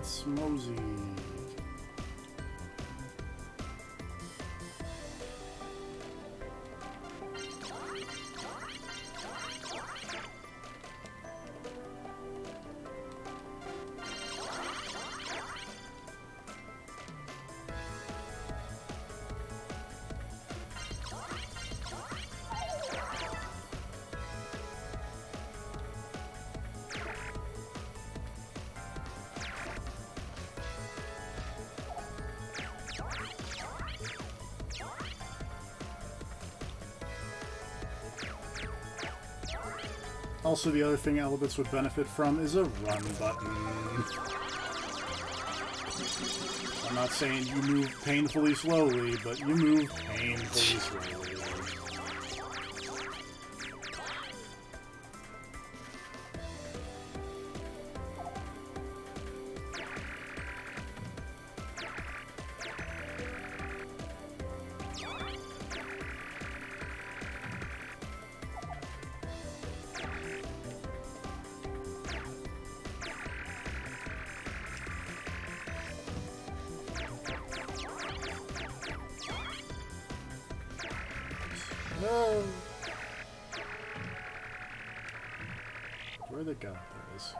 let's mosey. Also, the other thing Elebits would benefit from is a run button. I'm not saying you move painfully slowly, but you move painfully slowly. No. Where'd it go? There it is.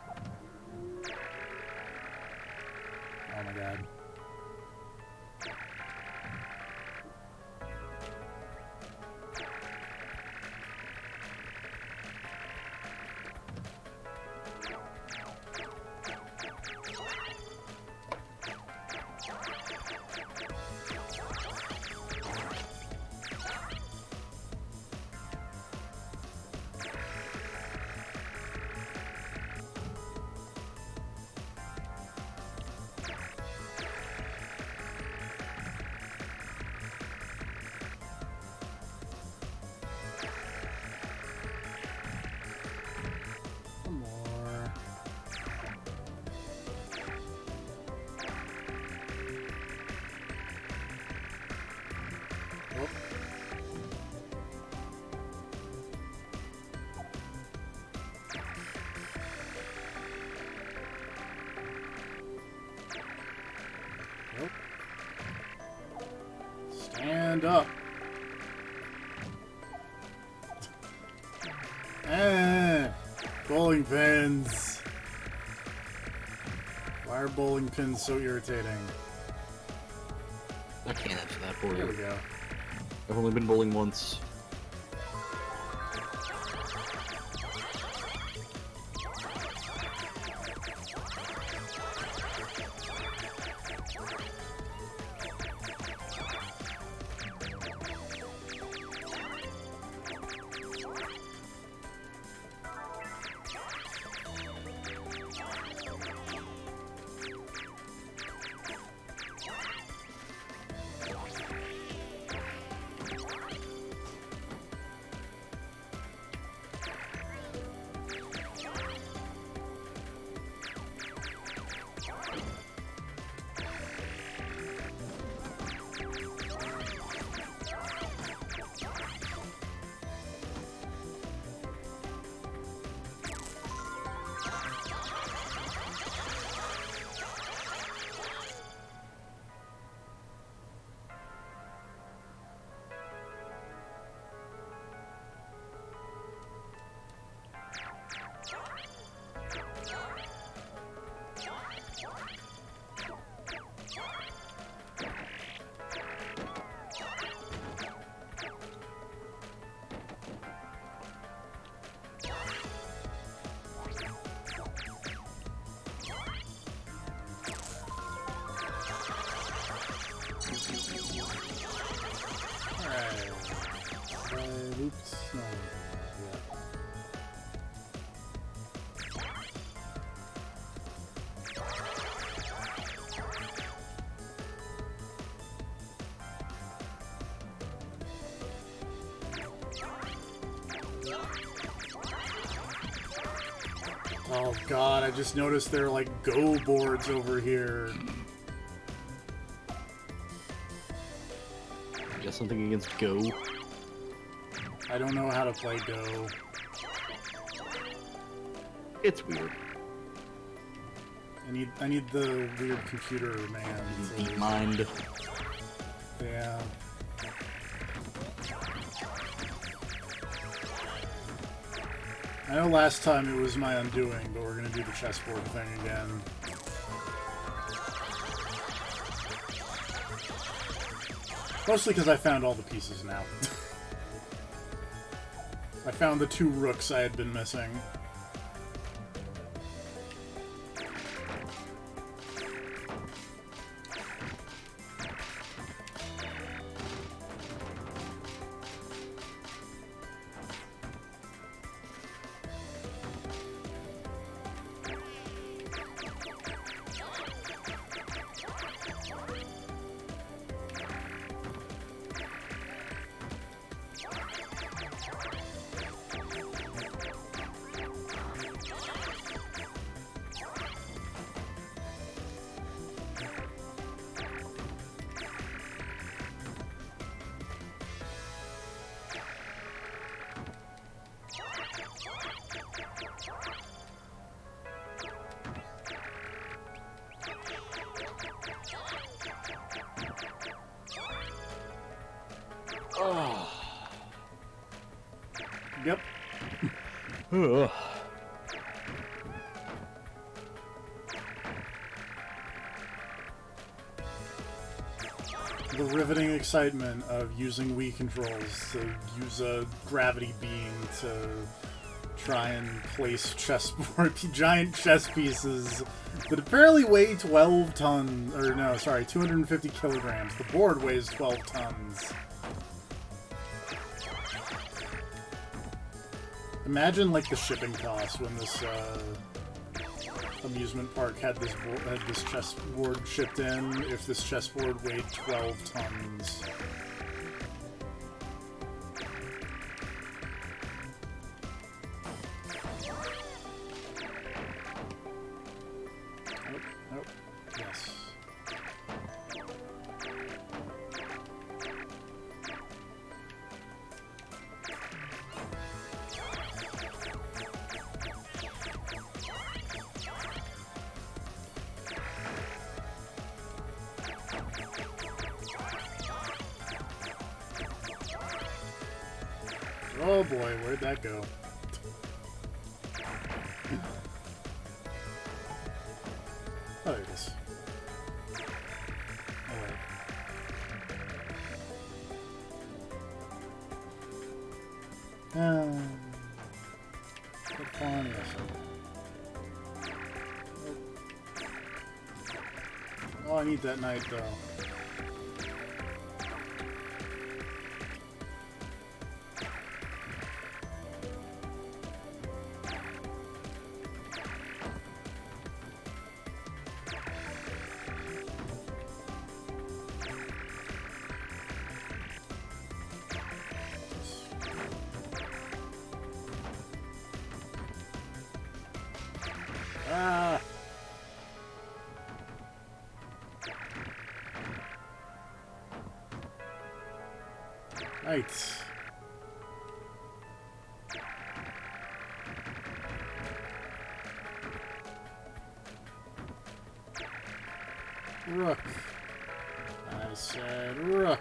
Oh my god. Nope. Stand up. Bowling pins. Why are bowling pins so irritating? I can't answer that for There you. we go. I've only been bowling once. Oops. No. Yeah. Oh god, I just noticed there are like Go boards over here. You got something against Go? I don't know how to play Go. It's weird. I need the weird computer man. Deep mind. Yeah. I know last time it was my undoing, but we're gonna do the chessboard thing again. Mostly because I found all the pieces now. I found the 2 rooks I had been missing. Oh. Yep. Ugh. The riveting excitement of using Wii controls to use a gravity beam to try and place chessboard, giant chess pieces that apparently weigh 12 tons, or no, sorry, 250 kilograms. The board weighs 12 tons. Imagine, like, the shipping cost when this, amusement park had this chessboard shipped in, if this chessboard weighed 12 tons. Nope. Yes. Oh boy, where'd that go? Oh, there it is. Oh, wait. Good pawn, yes. Oh, I need that knight, though. Ah! Right. Rook. I said rook.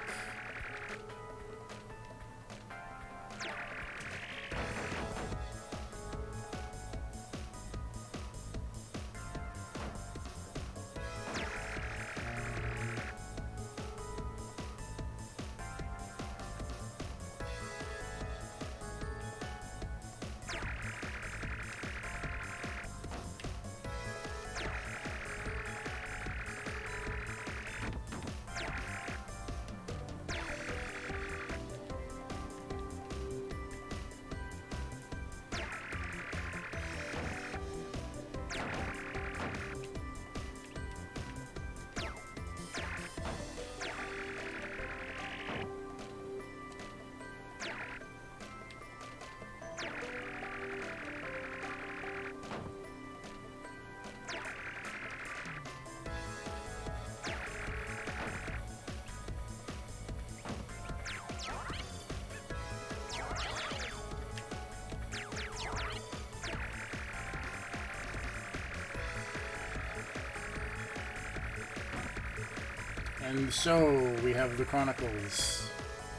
And so we have the Chronicles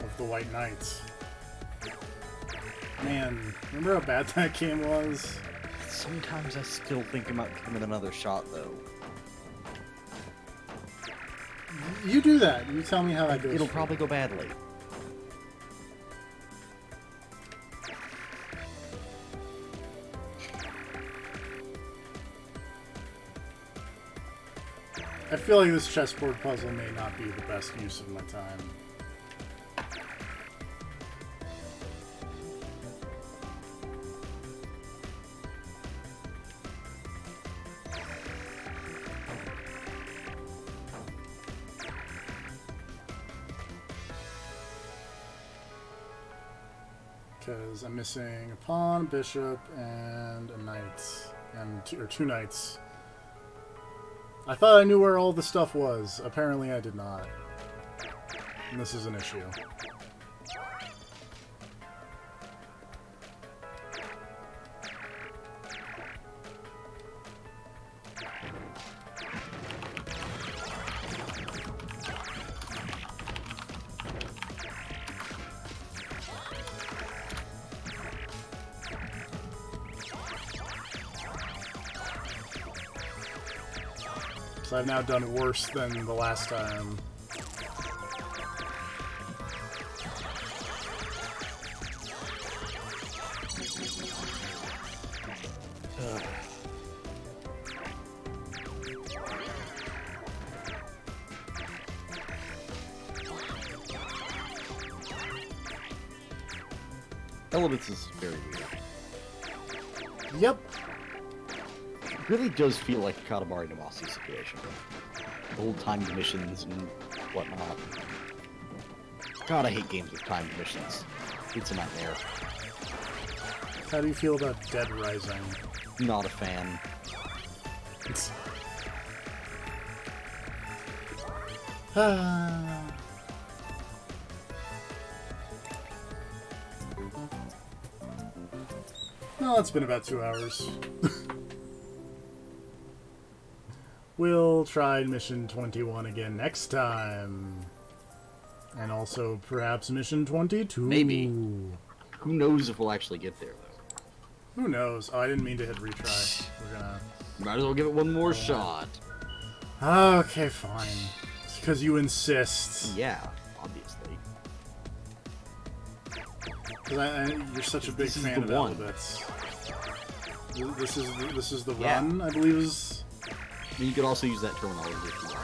of the White Knights. Man, remember how bad that game was? Sometimes I still think about giving it another shot, though. You do that. You tell me how that goes. It'll probably go badly. I feel like this chessboard puzzle may not be the best use of my time. Because I'm missing a pawn, bishop, and a knight, and two knights. I thought I knew where all the stuff was. Apparently I did not. And this is an issue. So I've now done worse than the last time. Elebits is very weird. Yep. It really does feel like a Katamari Damacy situation. The whole timed missions and whatnot. God, I hate games with timed missions. It's a nightmare. How do you feel about Dead Rising? Not a fan. Well, it's been about 2 hours. We'll try mission 21 again next time. And also, perhaps mission 22. Maybe. Who knows if we'll actually get there, though? Who knows? Oh, I didn't mean to hit retry. We're gonna... Might as well give it one more shot. Okay, fine. It's because you insist. Yeah, obviously. Because you're such a big This is fan the of one. Elebits. This is the Yeah. run, I believe is... I mean, you could also use that terminology if you want.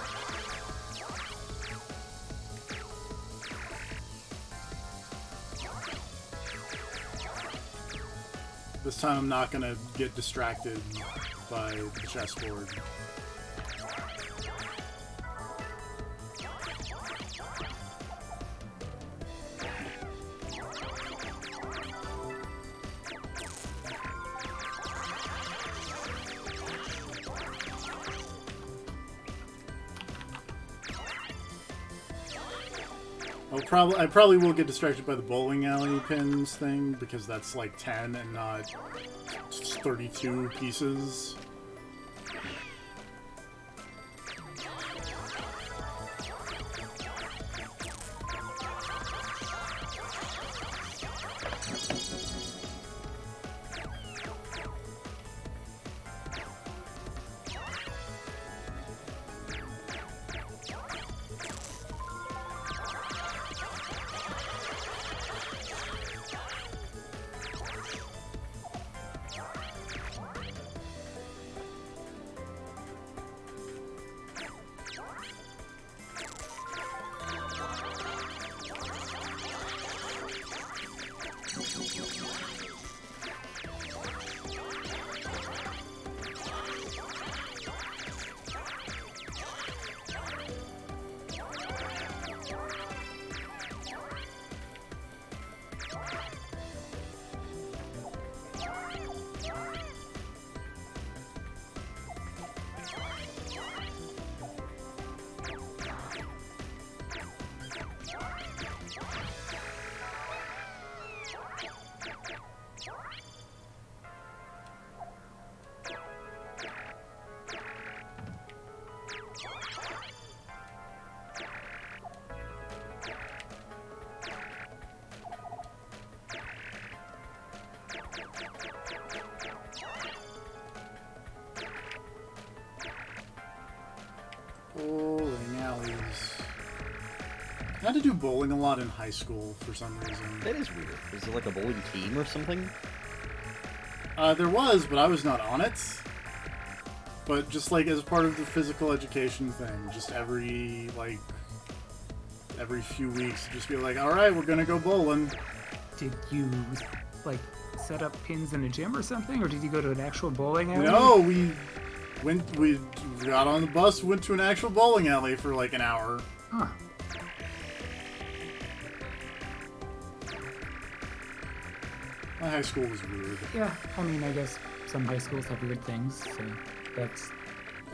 This time I'm not gonna get distracted by the chessboard. I probably will get distracted by the bowling alley pins thing, because that's like 10 and not 32 pieces. Bowling alleys. I had to do bowling a lot in high school for some reason. That is weird. Is there like a bowling team or something? There was, but I was not on it. But just like as part of the physical education thing, just every few weeks, just be like, all right, we're gonna go bowling. Did you, like, set up pins in a gym or something? Or did you go to an actual bowling alley? No, we got on the bus, went to an actual bowling alley for like an hour. Huh. My high school was weird. Yeah, I mean, I guess some high schools have weird things, so that's...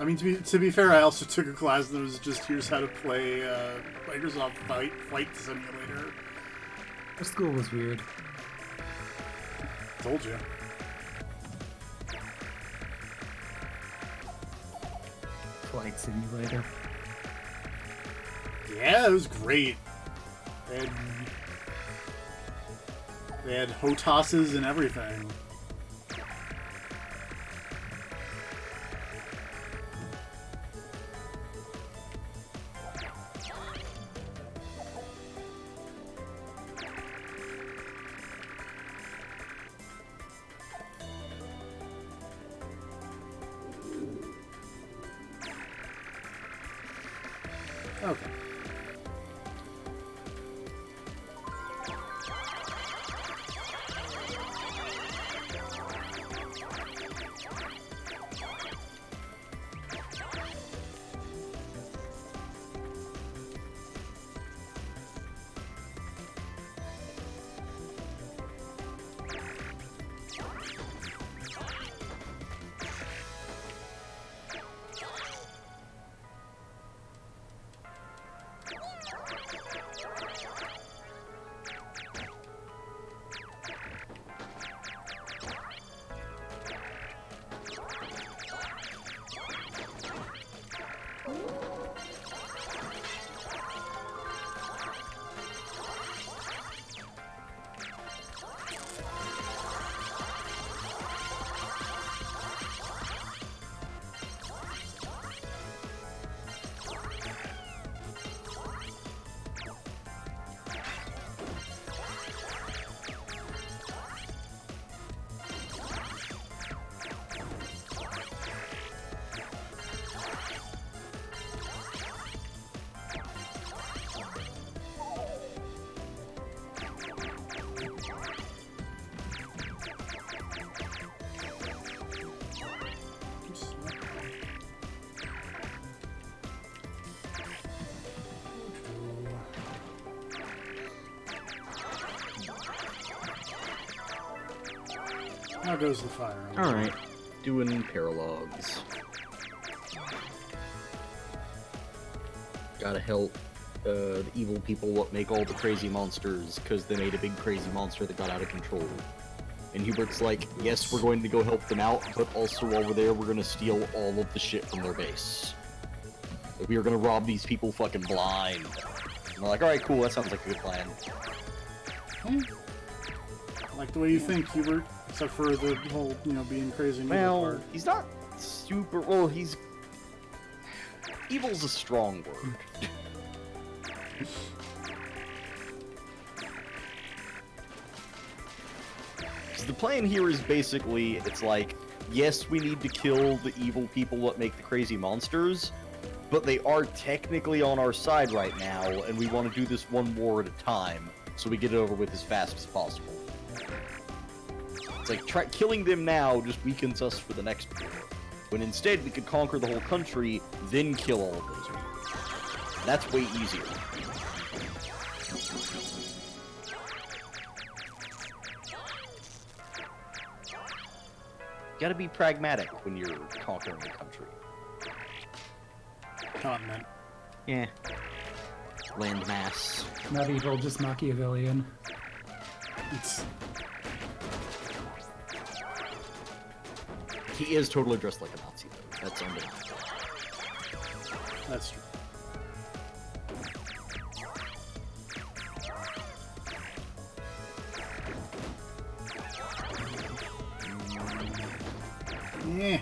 I mean, to be fair, I also took a class that was just here's how to play Microsoft Flight Simulator. Our school was weird. Told you. Flight Simulator. Yeah, it was great. They had HOTASes and everything. Okay. How goes the fire? Alright. Doing paralogs. Gotta help the evil people what make all the crazy monsters, because they made a big crazy monster that got out of control. And Hubert's like, yes, we're going to go help them out, but also while we're there, we're gonna steal all of the shit from their base. Like, we are gonna rob these people fucking blind. And we're like, alright, cool, that sounds like a good plan. I like the way you think, Hubert. Except for the whole, being crazy and evil Well, part. he's not super. Well, he's. Evil's a strong word. Because the plan here is basically, it's like, yes, we need to kill the evil people that make the crazy monsters, but they are technically on our side right now, and we want to do this one war at a time, so we get it over with as fast as possible. It's like, killing them now just weakens us for the next war. When instead we could conquer the whole country, then kill all of those people. That's way easier. Gotta be pragmatic when you're conquering a country. Continent. Yeah. Landmass. Not evil, just Machiavellian. It's... He is totally dressed like a Nazi, though. That's undeniable. That's true. Yeah.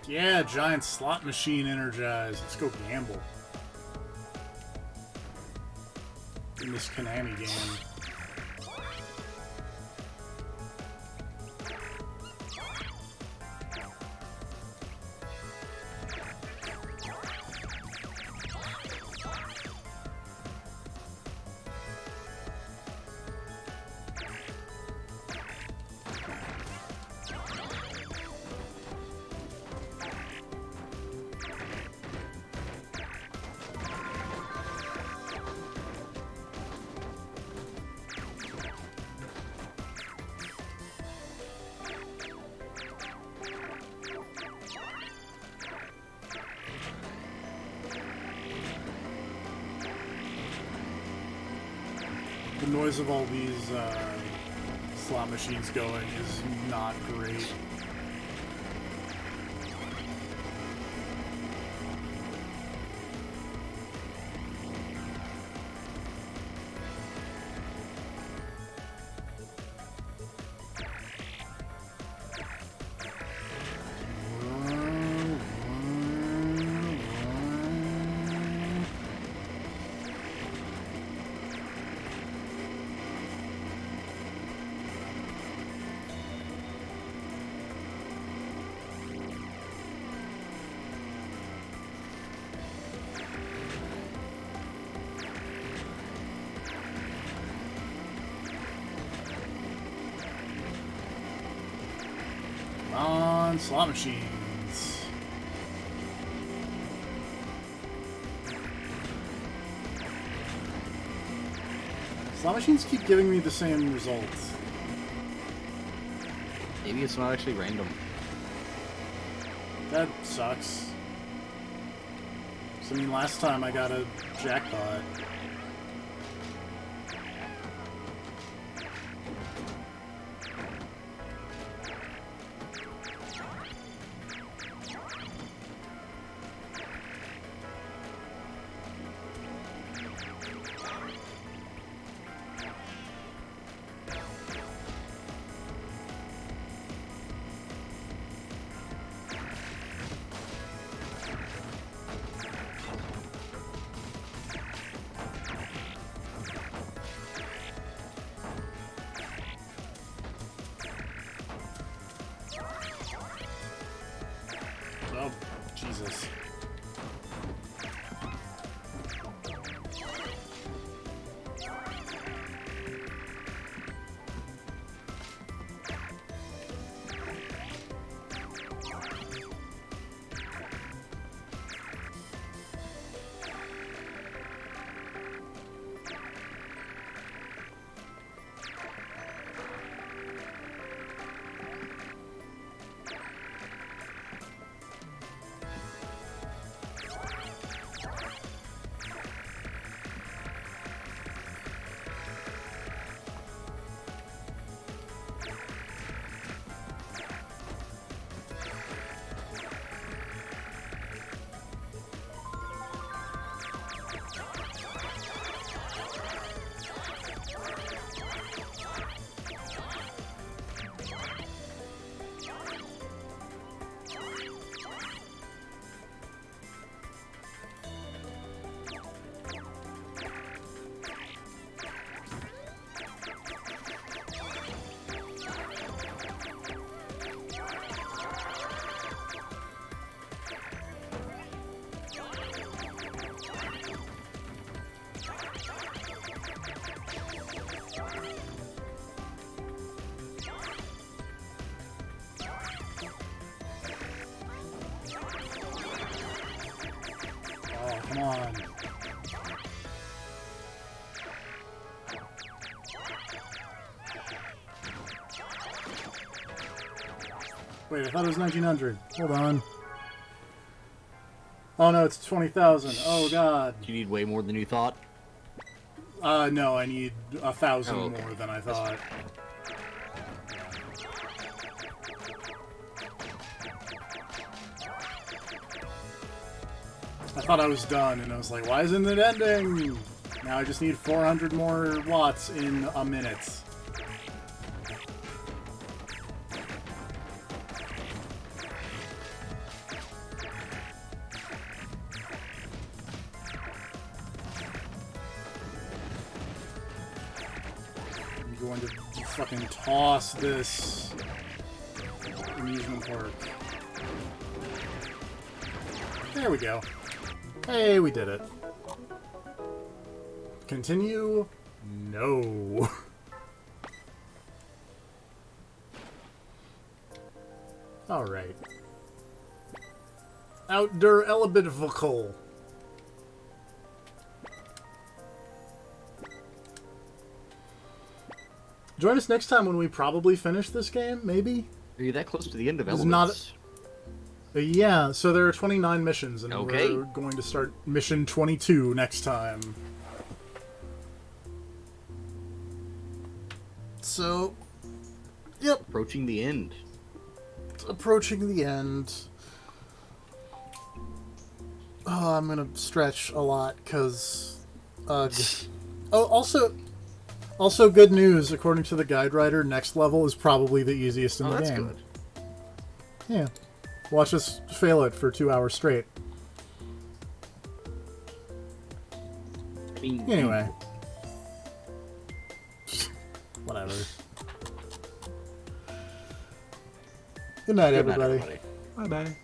Yeah, giant slot machine energized. Let's go gamble. In this Konami game. The noise of all these slot machines going is not great. On slot machines. Slot machines keep giving me the same results. Maybe it's not actually random. That sucks. So, I mean, last time I got a jackpot. Oh, Jesus. Oh, come on. Wait, I thought it was 1900. Hold on. Oh no, it's 20,000. Oh god. You need way more than you thought. No, I need 1,000 Oh, okay. more than I thought. I thought I was done, and I was like, why isn't it ending? Now I just need 400 more watts in a minute. going to fucking toss this amusement park. There we go. Hey, we did it. Continue? No. Alright. Outdoor Elebit vocal. Join us next time when we probably finish this game, maybe? Are you that close to the end of It's Elebits? not- Yeah, so there are 29 missions, and Okay. we're going to start mission 22 next time. So, yep, Approaching the end. approaching the end. Oh, I'm gonna stretch a lot, because... oh, also good news, according to the guide writer, next level is probably the easiest in Oh, the that's game. good. Yeah. Watch us fail it for 2 hours straight. I mean, Anyway. Whatever. Good night, good night, everybody. everybody. Bye bye.